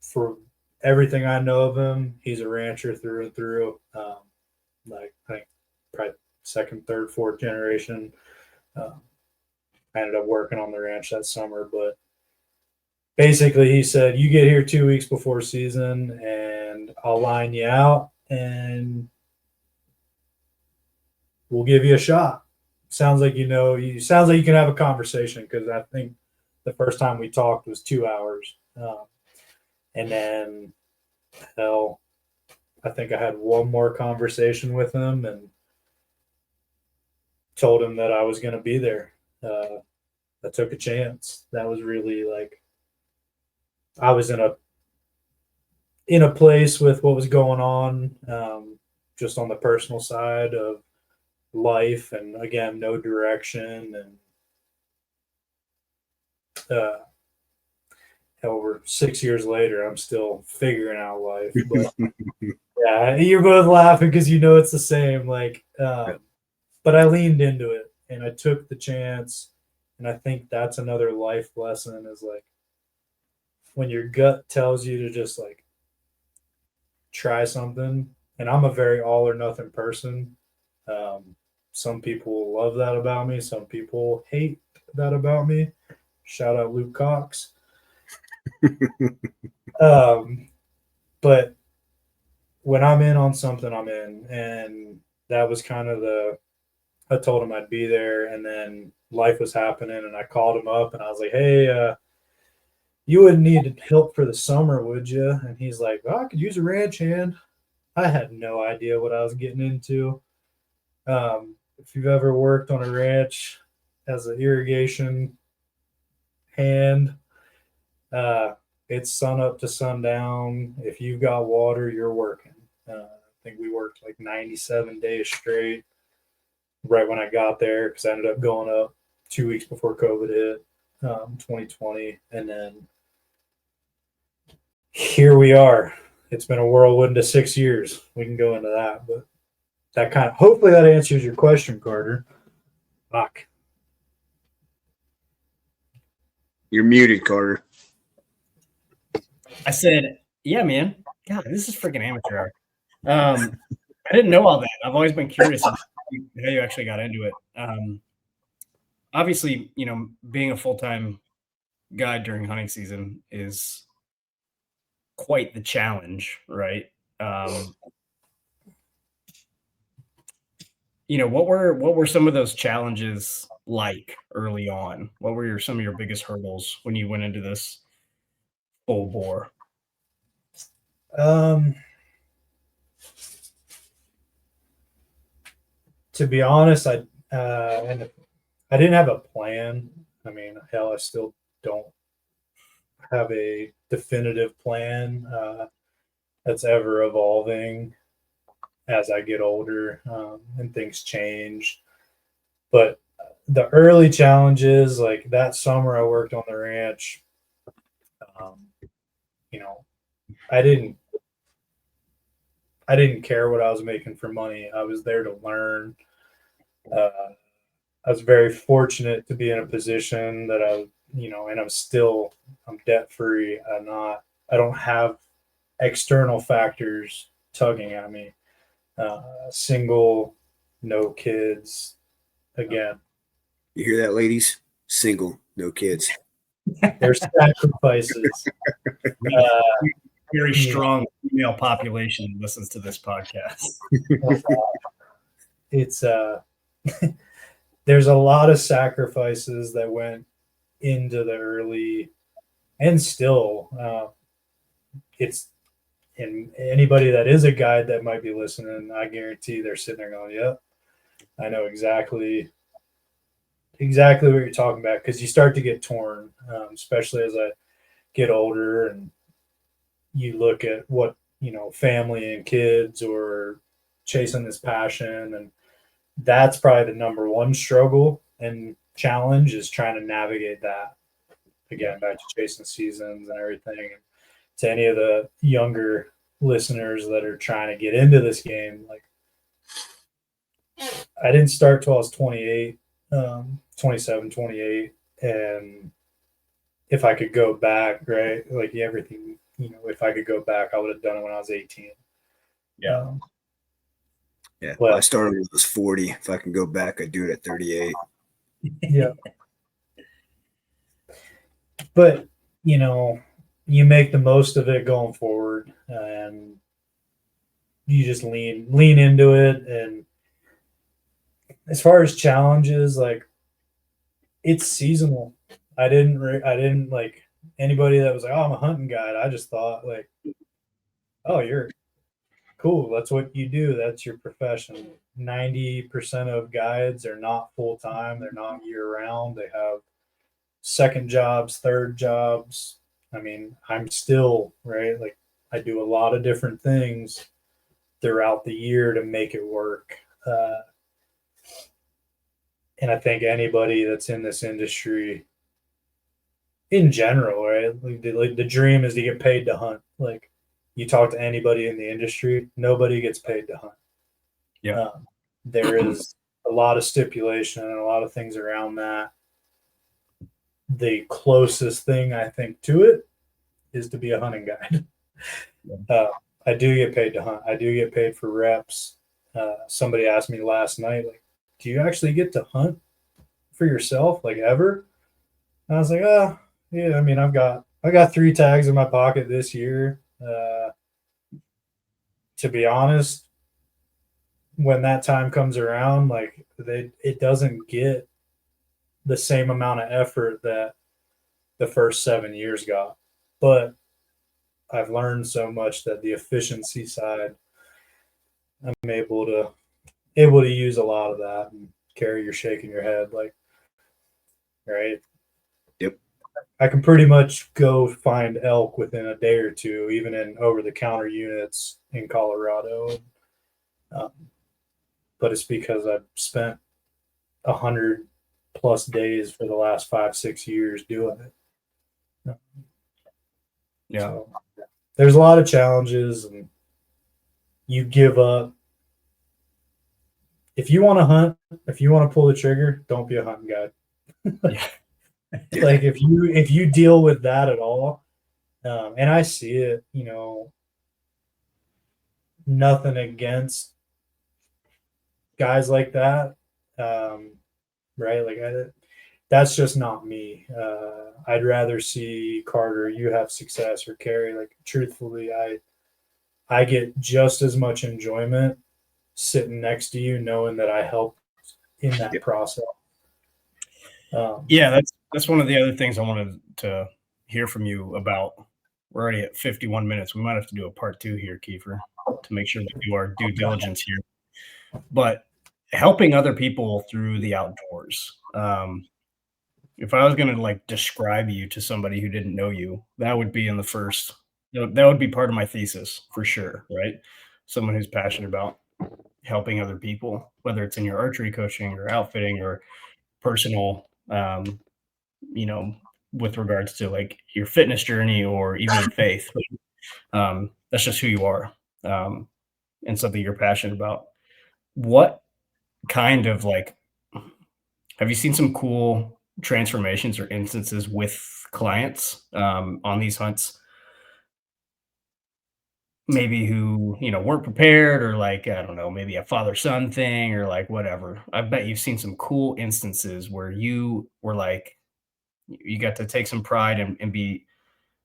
for everything I know of him, he's a rancher through and through. Like, I think probably 2nd, 3rd, 4th generation. I ended up working on the ranch that summer, but basically he said, you get here 2 weeks before season and I'll line you out and we'll give you a shot. Sounds like sounds like you can have a conversation, because I think the first time we talked was 2 hours. And then, hell, I think I had one more conversation with him and told him that I was going to be there. I took a chance. That was really, like, I was in a place with what was going on, just on the personal side of life, and again, no direction, and over 6 years later, I'm still figuring out life. But yeah, you're both laughing because it's the same. Like, but I leaned into it and I took the chance, and I think that's another life lesson, is like, when your gut tells you to just, like, try something. And I'm a very all or nothing person. Some people love that about me. Some people hate that about me. Shout out Luke Cox. But when I'm in on something, I'm in. And that was kind of I told him I'd be there. And then life was happening. And I called him up and I was like, hey, you wouldn't need help for the summer, would you? And he's like, well, I could use a ranch hand. I had no idea what I was getting into. If you've ever worked on a ranch as an irrigation hand, it's sun up to sundown. If you've got water, you're working. I think we worked like 97 days straight right when I got there because I ended up going up 2 weeks before COVID hit, 2020. And then here we are. It's been a whirlwind of 6 years. We can go into that, but hopefully that answers your question, Carter. Fuck. You're muted, Carter. I said, yeah, man. God, this is freaking amateur hour. I didn't know all that. I've always been curious how you actually got into it. Obviously, being a full-time guide during hunting season is quite the challenge, right? What were some of those challenges like early on? What were some of your biggest hurdles when you went into this full bore? To be honest, I didn't have a plan. I mean, hell, I still don't have a definitive plan that's ever evolving as I get older and things change. But the early challenges, like that summer I worked on the ranch, I didn't care what I was making for money. I was there to learn. I was very fortunate to be in a position that and I'm debt free. I don't have external factors tugging at me. Single, no kids. Again, You hear that, ladies? Single, no kids. there's sacrifices. Very strong female population listens to this podcast. It's there's a lot of sacrifices that went into the early, and still it's, and anybody that is a guide that might be listening, I guarantee they're sitting there going, yep, I know exactly what you're talking about, because you start to get torn, especially as I get older and you look at what, family and kids or chasing this passion. And that's probably the number one struggle and challenge, is trying to navigate that. Again, back to chasing seasons and everything. And to any of the younger listeners that are trying to get into this game, like, I didn't start till I was 28, 27, 28. And if I could go back, right, like everything, if I could go back, I would have done it when I was 18. Yeah. Yeah. Well, I started when I was 40. If I can go back, I'd do it at 38. Yeah. But, you make the most of it going forward, and you just lean into it. And as far as challenges, like, it's seasonal. I didn't like anybody that was like, oh, I'm a hunting guide. I just thought like, oh, you're cool. That's what you do. That's your profession. 90% of guides are not full-time. They're not year-round. They have second jobs, third jobs. I mean, I'm still, right? Like, I do a lot of different things throughout the year to make it work. And I think anybody that's in this industry in general, right? Like the dream is to get paid to hunt. Like, you talk to anybody in the industry, nobody gets paid to hunt. Yeah. There is a lot of stipulation and a lot of things around that. The closest thing I think to it is to be a hunting guide. I do get paid to hunt. I do get paid for reps. Somebody asked me last night, like, do you actually get to hunt for yourself, like, ever? And I was like, yeah, I mean, I've got I got 3 tags in my pocket this year. To be honest, when that time comes around, like it doesn't get the same amount of effort that the first 7 years got. But I've learned so much that the efficiency side, I'm able to use a lot of that. And Kerri, you're shaking your head like, right? Yep. I can pretty much go find elk within a day or two, even in over-the-counter units in Colorado. But it's because I've spent 100+ days for the last 5-6 years doing it. Yeah. So, there's a lot of challenges, and you give up. If you want to hunt, if you want to pull the trigger, don't be a hunting guide. Yeah. Like if you deal with that at all, and I see it, nothing against guys like that, right? Like that's just not me. I'd rather see Carter, you have success, or Kerri. Like truthfully, I get just as much enjoyment sitting next to you, knowing that I helped in that process. Yeah, that's one of the other things I wanted to hear from you about. We're already at 51 minutes. We might have to do a part 2 here, Keifer, to make sure we do our due diligence here. But helping other people through the outdoors. If I was going to like describe you to somebody who didn't know you, that would be in the first. That would be part of my thesis for sure, right? Someone who's passionate about helping other people, whether it's in your archery coaching or outfitting or personal, with regards to like your fitness journey or even in faith. That's just who you are, and something you're passionate about. What kind of like have you seen some cool transformations or instances with clients on these hunts? Maybe who weren't prepared, or like I don't know, maybe a father son thing, or like whatever. I bet you've seen some cool instances where you were like you got to take some pride and be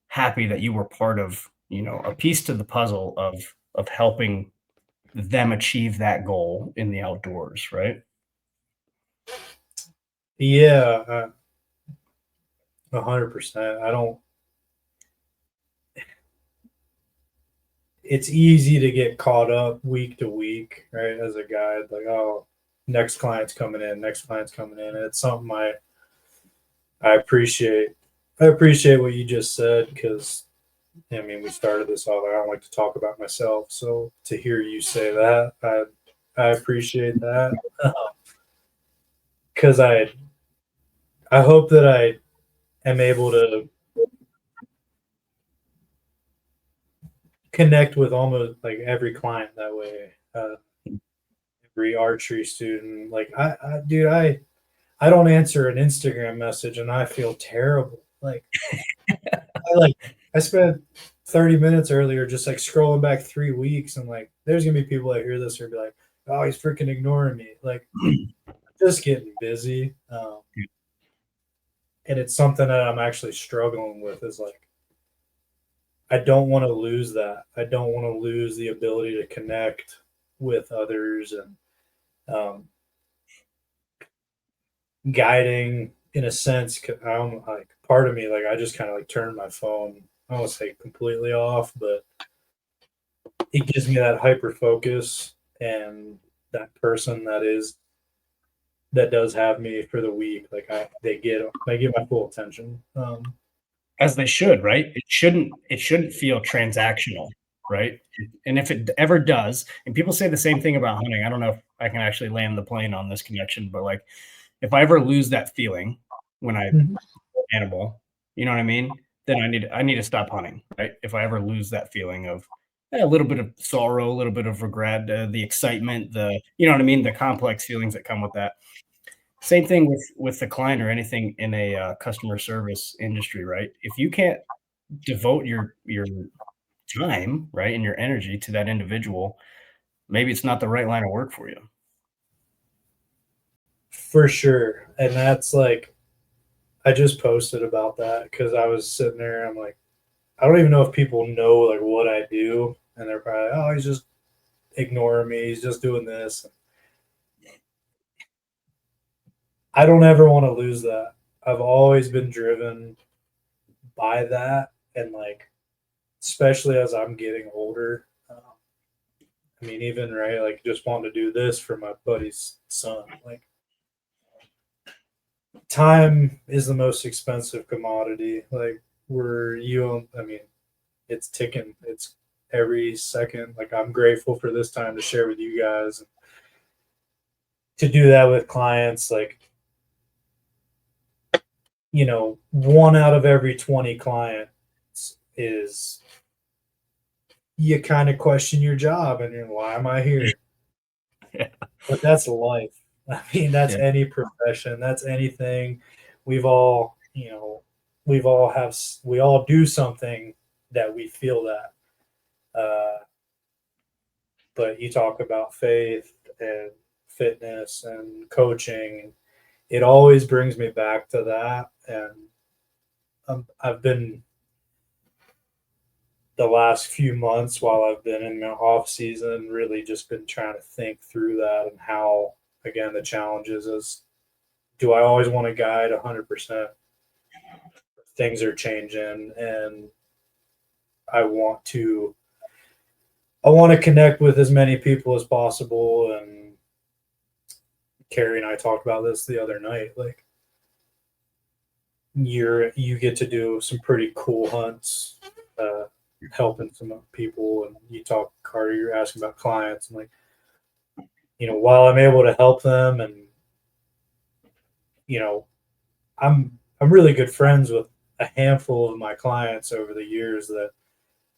happy that you were part of a piece to the puzzle of helping them achieve that goal in the outdoors, right? Yeah, 100%. I don't. It's easy to get caught up week to week, right? As a guide, like, oh, next client's coming in, next client's coming in. And it's something I appreciate. I appreciate what you just said, because I mean, we started this off. I don't like to talk about myself, so to hear you say that, I appreciate that, because I hope that I am able to connect with almost like every client that way. Every archery student, like dude, I don't answer an Instagram message and I feel terrible. Like I spent 30 minutes earlier just like scrolling back 3 weeks, and like there's gonna be people that hear this or be like, oh, he's freaking ignoring me. Like just getting busy. And it's something that I'm actually struggling with, is like I don't want to lose that. I don't want to lose the ability to connect with others, and guiding in a sense. I'm like, part of me, like I just kind of like turn my phone, I won't say completely off, but it gives me that hyper focus, and that person that does have me for the week, like they get my full attention. As they should, right? It shouldn't feel transactional, right? And if it ever does, and people say the same thing about hunting, I don't know if I can actually land the plane on this connection, but like if I ever lose that feeling when I animal, you know what I mean? Then I need to stop hunting, right? If I ever lose that feeling of a little bit of sorrow, a little bit of regret, the excitement, you know what I mean, the complex feelings that come with that. Same thing with the client or anything in a customer service industry, right? If you can't devote your time, right, and your energy to that individual, maybe it's not the right line of work for you. For sure. And that's like, I just posted about that because I was sitting there. I'm like, I don't even know if people know like what I do, and they're probably, oh, he's just ignoring me. He's just doing this. I don't ever want to lose that. I've always been driven by that, and like, especially as I'm getting older. I mean, even right, like just wanting to do this for my buddy's son. Like, time is the most expensive commodity. Like, I mean, it's ticking. It's every second. Like, I'm grateful for this time to share with you guys. To do that with clients, like, 1 out of every 20 clients is you kind of question your job and you're, why am I here? Yeah. But that's life. I mean, that's Yeah. any profession. That's anything. We all do something that we feel that. But you talk about faith and fitness and coaching. It always brings me back to that. And I've been the last few months while I've been in my off season, really just been trying to think through that and how, again, the challenges is, do I always want to guide 100%? Things are changing, and I want to connect with as many people as possible. And Carrie and I talked about this the other night. Like, you get to do some pretty cool hunts, helping some people. And you talk, Carter, you're asking about clients, and like, while I'm able to help them, and I'm really good friends with a handful of my clients over the years that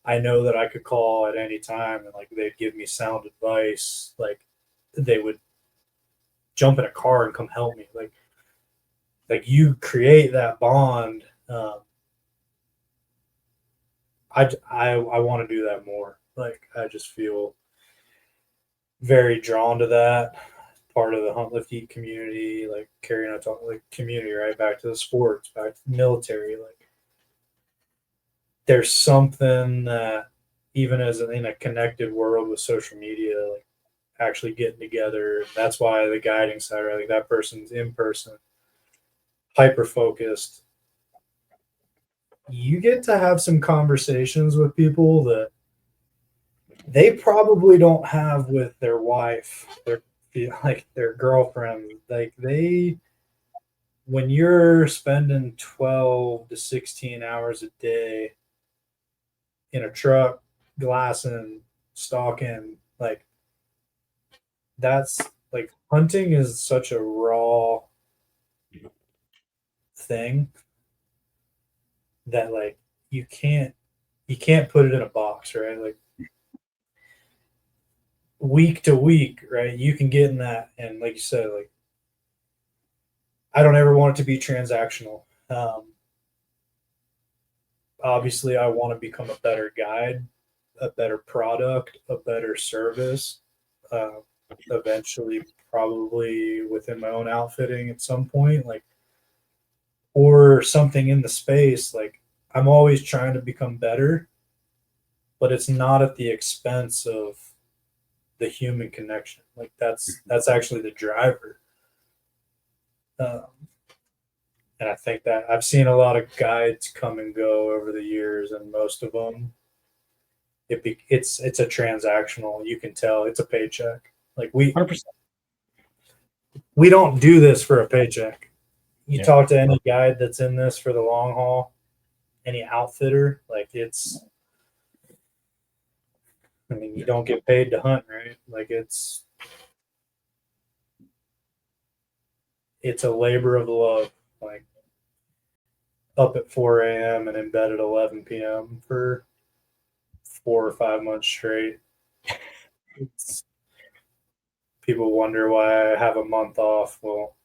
I know that I could call at any time, and like they'd give me sound advice. Like, they would jump in a car and come help me. Like you create that bond. I want to do that more. Like, I just feel very drawn to that part of the hunt, lift, eat community. Like Carrie and I talk, like, community, right? Back to the sports, back to the military. Like, there's something that, even as in a connected world with social media, like actually getting together. That's why the guiding side, right? Like, that person's in person, hyper focused. You get to have some conversations with people that they probably don't have with their wife, their girlfriend. Like, when you're spending 12 to 16 hours a day in a truck, glassing, stalking, like, that's like, hunting is such a raw thing that, like, you can't put it in a box, right? Like, week to week, right? You can get in that, and like you said, like, I don't ever want it to be transactional. Obviously, I want to become a better guide, a better product, a better service. Eventually, probably within my own outfitting at some point, like, or something in the space. Like, I'm always trying to become better, but it's not at the expense of the human connection. Like, that's actually the driver. And I think that I've seen a lot of guides come and go over the years, and most of them, it's a transactional. You can tell it's a paycheck. Like, 100%. we don't do this for a paycheck. You Yeah. talk to any guide that's in this for the long haul, any outfitter, like, I mean, you don't get paid to hunt, right? Like, it's a labor of love. Like, up at 4 a.m. and in bed at 11 p.m. for 4 or 5 months straight. People wonder why I have a month off. Well,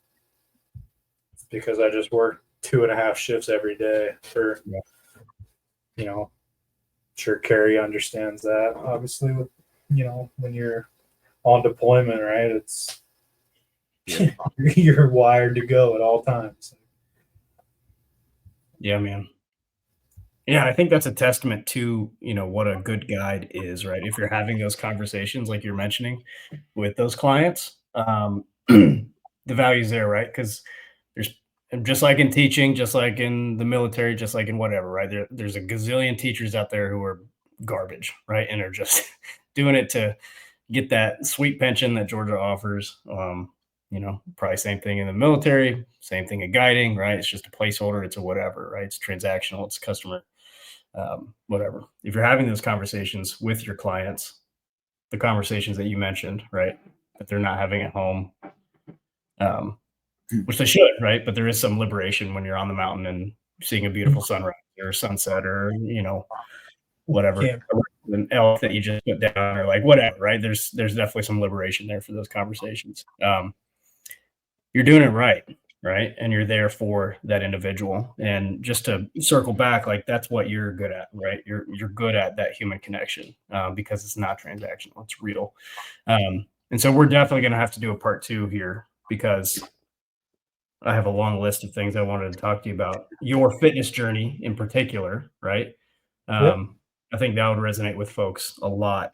it's because I just work 2.5 shifts every day for, sure Carrie understands that. Obviously, with, when you're on deployment, right? It's you're wired to go at all times. Yeah, man. Yeah, I think that's a testament to, what a good guide is, right? If you're having those conversations like you're mentioning with those clients, the value's there, right? Because there's just like in teaching, just like in the military, just like in whatever, right? There's a gazillion teachers out there who are garbage, right? And are just doing it to get that sweet pension that Georgia offers. Probably same thing in the military, same thing in guiding, right? It's just a placeholder, it's a whatever, right? It's transactional, it's customer, whatever. If you're having those conversations with your clients, the conversations that you mentioned, right, that they're not having at home, um, which they should, right? But there is some liberation when you're on the mountain and seeing a beautiful sunrise or sunset or whatever, Can't. an elk that you just put down or like whatever, right? There's definitely some liberation there for those conversations. You're doing it right, right? And you're there for that individual. And just to circle back, like that's what you're good at, right? You're good at that human connection because it's not transactional, it's real. And so we're definitely going to have to do a part two here because I have a long list of things I wanted to talk to you about. Your fitness journey in particular, right? Yep. I think that would resonate with folks a lot.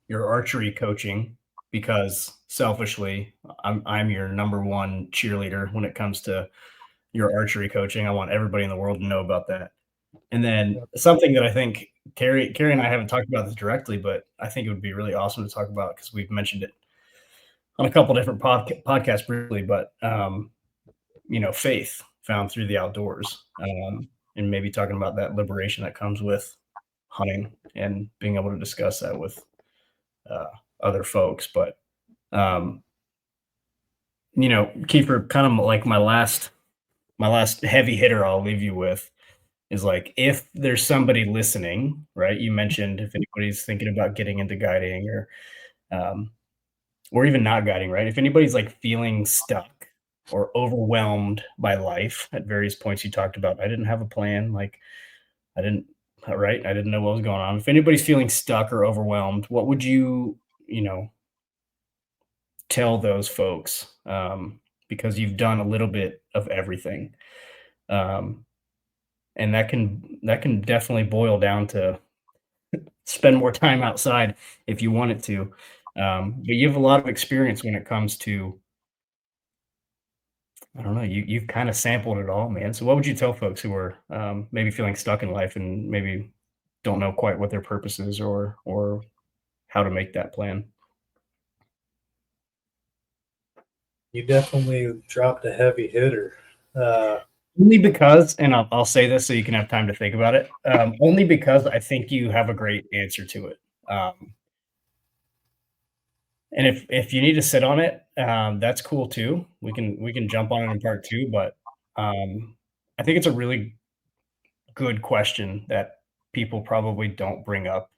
Your archery coaching, because selfishly, I'm your number one cheerleader when it comes to your archery coaching. I want everybody in the world to know about that. And then Yep. something that I think Carrie and I haven't talked about this directly, but I think it would be really awesome to talk about because we've mentioned it on a couple different podcasts briefly, but faith found through the outdoors, and maybe talking about that liberation that comes with hunting and being able to discuss that with uh, other folks. But um, Keifer, kind of like my last heavy hitter I'll leave you with is like if there's somebody listening, right? You mentioned if anybody's thinking about getting into guiding um, or even not guiding, right? If anybody's like feeling stuck or overwhelmed by life at various points you talked about, I didn't have a plan, like I didn't right? I didn't know what was going on. If anybody's feeling stuck or overwhelmed, what would you tell those folks? Because you've done a little bit of everything. Um, and that can definitely boil down to spend more time outside if you want it to. But you have a lot of experience when it comes to I don't know, you've kinda sampled it all, man. So what would you tell folks who are, maybe feeling stuck in life and maybe don't know quite what their purpose is or how to make that plan? You definitely dropped a heavy hitter. Uh, Only because and I'll say this so you can have time to think about it, only because I think you have a great answer to it. Um, and if you need to sit on it, that's cool too. We can jump on it in part 2, but, I think it's a really good question that people probably don't bring up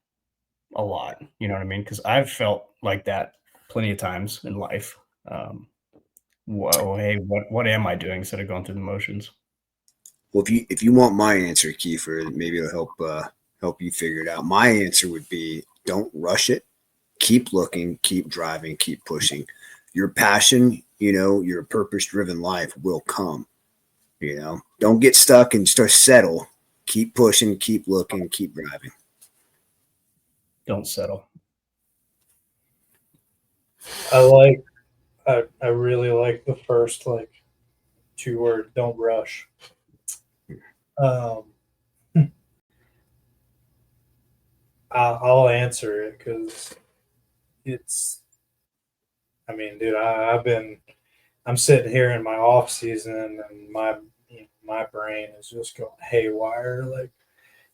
a lot, you know what I mean? Because I've felt like that plenty of times in life. Um, Whoa, hey, what am I doing instead of going through the motions? Well, if you want my answer, Kiefer, maybe it'll help you figure it out. My answer would be don't rush it. Keep looking, keep driving, keep pushing. Your passion, your purpose driven life will come. Don't get stuck and start settle. Keep pushing, keep looking, keep driving. Don't settle. I really like the first like 2 word. Don't rush. Um, I'll answer it because it's. I mean, dude, I'm sitting here in my off season and my brain is just going haywire. Like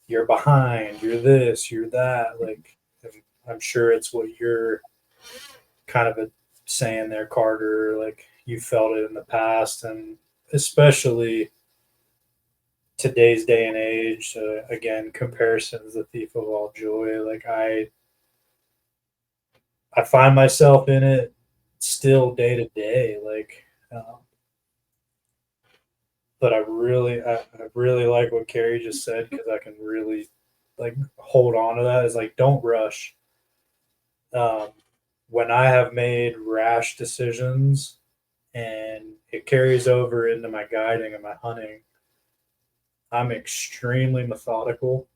you're behind, you're this, you're that. Like I'm sure it's what you're kind of saying there, Carter. Like you felt it in the past, and especially today's day and age. Again, comparison is the thief of all joy. Like I find myself in it still day to day. Like, but I really like what Carrie just said because I can really like hold on to that. Is like don't rush. Um, when I have made rash decisions and it carries over into my guiding and my hunting, I'm extremely methodical,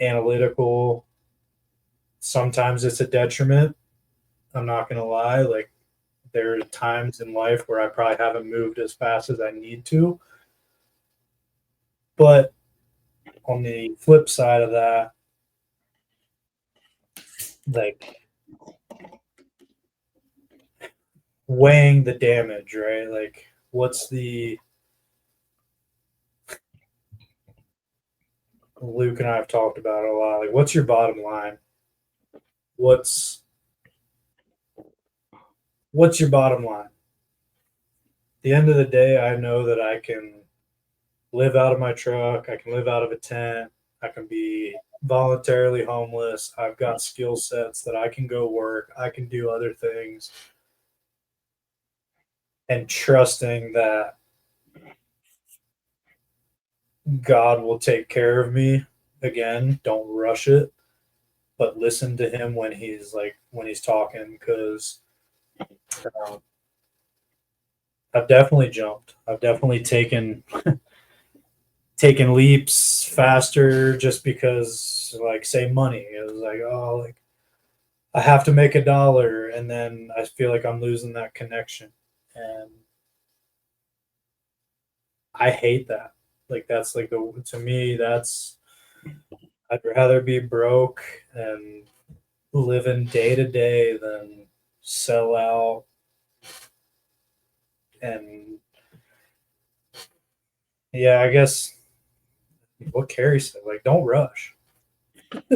analytical. Sometimes it's a detriment. I'm not going to lie. Like, there are times in life where I probably haven't moved as fast as I need to. But on the flip side of that, like, weighing the damage, right? Like, what's the Luke and I have talked about it a lot. Like, what's your bottom line? What's your bottom line? At the end of the day, I know that I can live out of my truck. I can live out of a tent. I can be voluntarily homeless. I've got skill sets that I can go work. I can do other things. And trusting that God will take care of me. Again, don't rush it, but listen to him when he's talking, because I've definitely jumped. I've definitely taken leaps faster just because, like, say money. It was like, oh, like, I have to make $1, and then I feel like I'm losing that connection. And I hate that. Like, that's like to me, that's, I'd rather be broke and living day to day than sell out. And yeah, I guess what Kerri said, like, don't rush.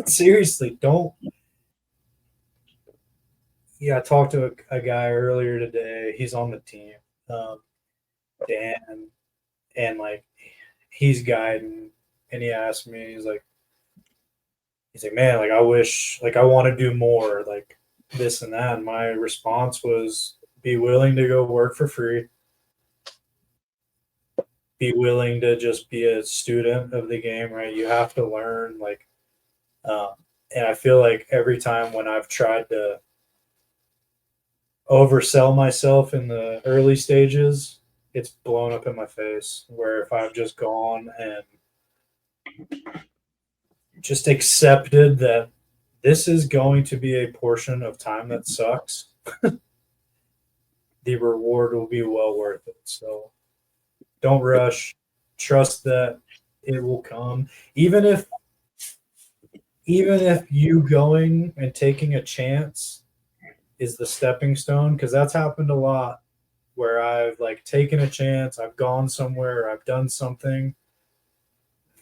Seriously, don't. Yeah, I talked to a guy earlier today. He's on the team, Dan, and like, he's guiding, and he asked me, he's like, man, like, I wish, like, I want to do more, like this and that. And my response was, be willing to go work for free. Be willing to just be a student of the game, right? You have to learn, like, and I feel like every time when I've tried to oversell myself in the early stages, it's blown up in my face. Where if I've just gone and just accepted that this is going to be a portion of time that sucks, the reward will be well worth it. So don't rush. Trust that it will come. Even if you going and taking a chance is the stepping stone, because that's happened a lot, where I've, like, taken a chance, I've gone somewhere, I've done something.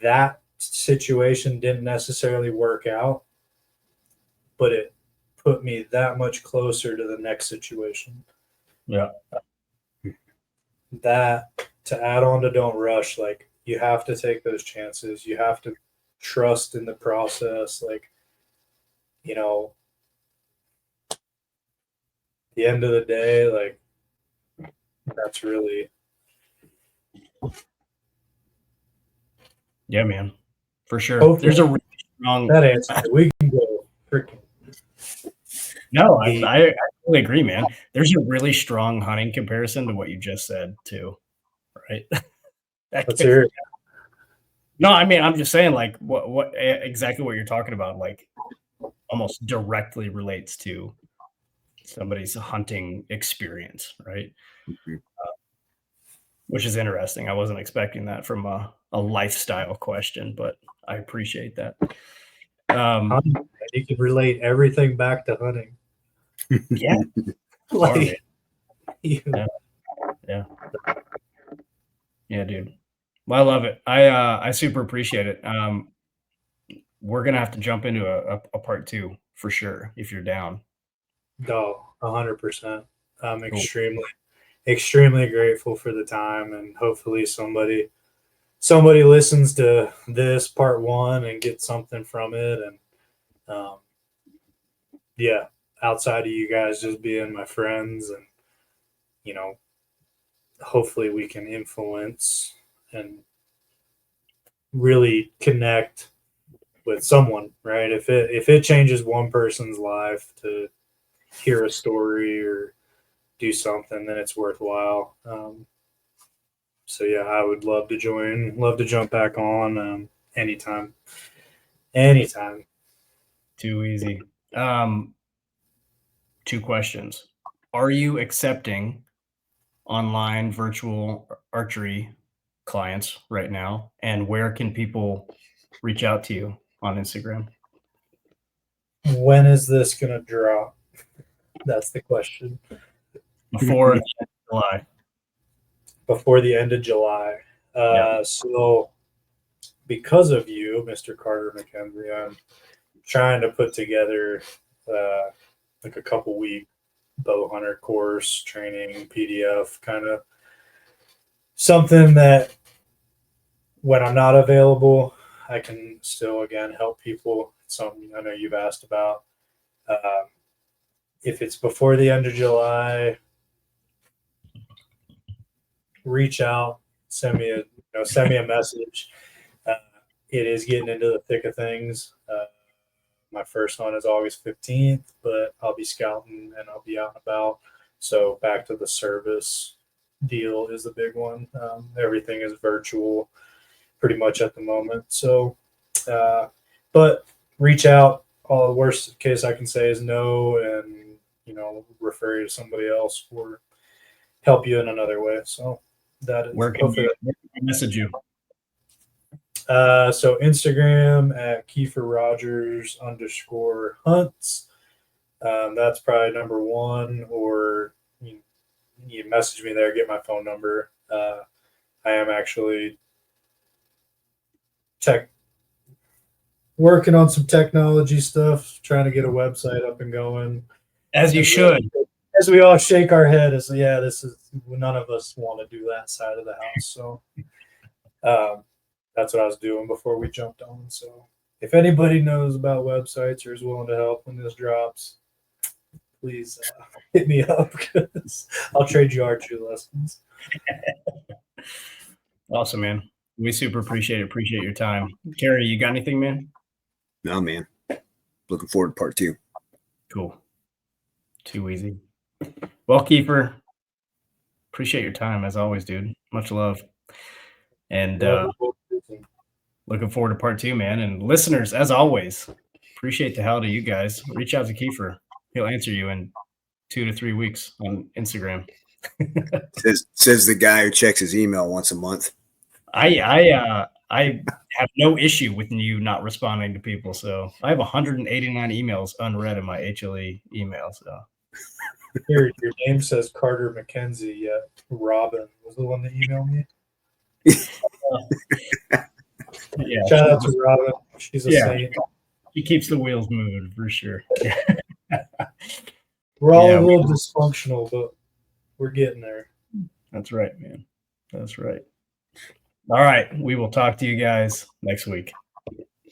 That situation didn't necessarily work out, but it put me that much closer to the next situation. Yeah. That, to add on to don't rush, like, you have to take those chances. You have to trust in the process. Like, the end of the day, like, that's really, Yeah, man, for sure. hopefully, There's a really strong. that answer. We can go freaking. No, I totally agree, man. There's a really strong hunting comparison to what you just said too, right? Let's hear it. No, I mean, I'm just saying, like, what exactly what you're talking about, like, almost directly relates to somebody's hunting experience, right? Which is interesting. I wasn't expecting that from a lifestyle question, but I appreciate that. You can relate everything back to hunting. Yeah. Like, Yeah, dude. Well, I love it. I super appreciate it. We're gonna have to jump into a part 2 for sure if you're down. No, 100%. I'm Cool. extremely grateful for the time, and hopefully somebody listens to this part 1 and gets something from it. And yeah, outside of you guys just being my friends, and hopefully we can influence and really connect with someone, right? If it changes one person's life to hear a story or do something, then it's worthwhile. So yeah, I would love to join. Love to jump back on anytime. Anytime. Too easy. 2 questions. Are you accepting online virtual archery clients right now? And where can people reach out to you on Instagram? When is this gonna drop? That's the question. Before the end of July. Before the end of July. Yeah. So because of you, Mr. Carter McKenzie, I'm trying to put together like a couple week bow hunter course training PDF, kind of something that when I'm not available, I can still again help people. Something I know you've asked about. If it's before the end of July, reach out, send me a message. It is getting into the thick of things. My first one is August 15th, but I'll be scouting and I'll be out and about. So back to the service deal is the big one. Everything is virtual pretty much at the moment. So, but reach out. All the worst case I can say is no, and refer you to somebody else or help you in another way. So that is Where can we message you? So Instagram at Keifer Rogers _hunts. That's probably number one, or you message me there, get my phone number. I am actually working on some technology stuff, trying to get a website up and going. As you should. As we all shake our head, as this is, none of us want to do that side of the house. So that's what I was doing before we jumped on. So if anybody knows about websites or is willing to help when this drops, please hit me up, because I'll trade you archery lessons. Awesome, man. We super appreciate it. Appreciate your time. Kerri, you got anything, man? No, man. Looking forward to part 2. Cool. Too easy. Well, Keifer, appreciate your time as always, dude. Much love. And looking forward to part 2, man. And listeners, as always, appreciate the hell out of you guys. Reach out to Keifer. He'll answer you in 2 to 3 weeks on Instagram. says the guy who checks his email once a month. I have no issue with you not responding to people. So I have 189 emails unread in my HLE email. So your name says Carter McKenzie, yet Robin was the one that emailed me. Yeah. Shout out to Robin. She's a saint. He keeps the wheels moving for sure. We're all a little dysfunctional, but we're getting there. That's right, man. That's right. All right. We will talk to you guys next week.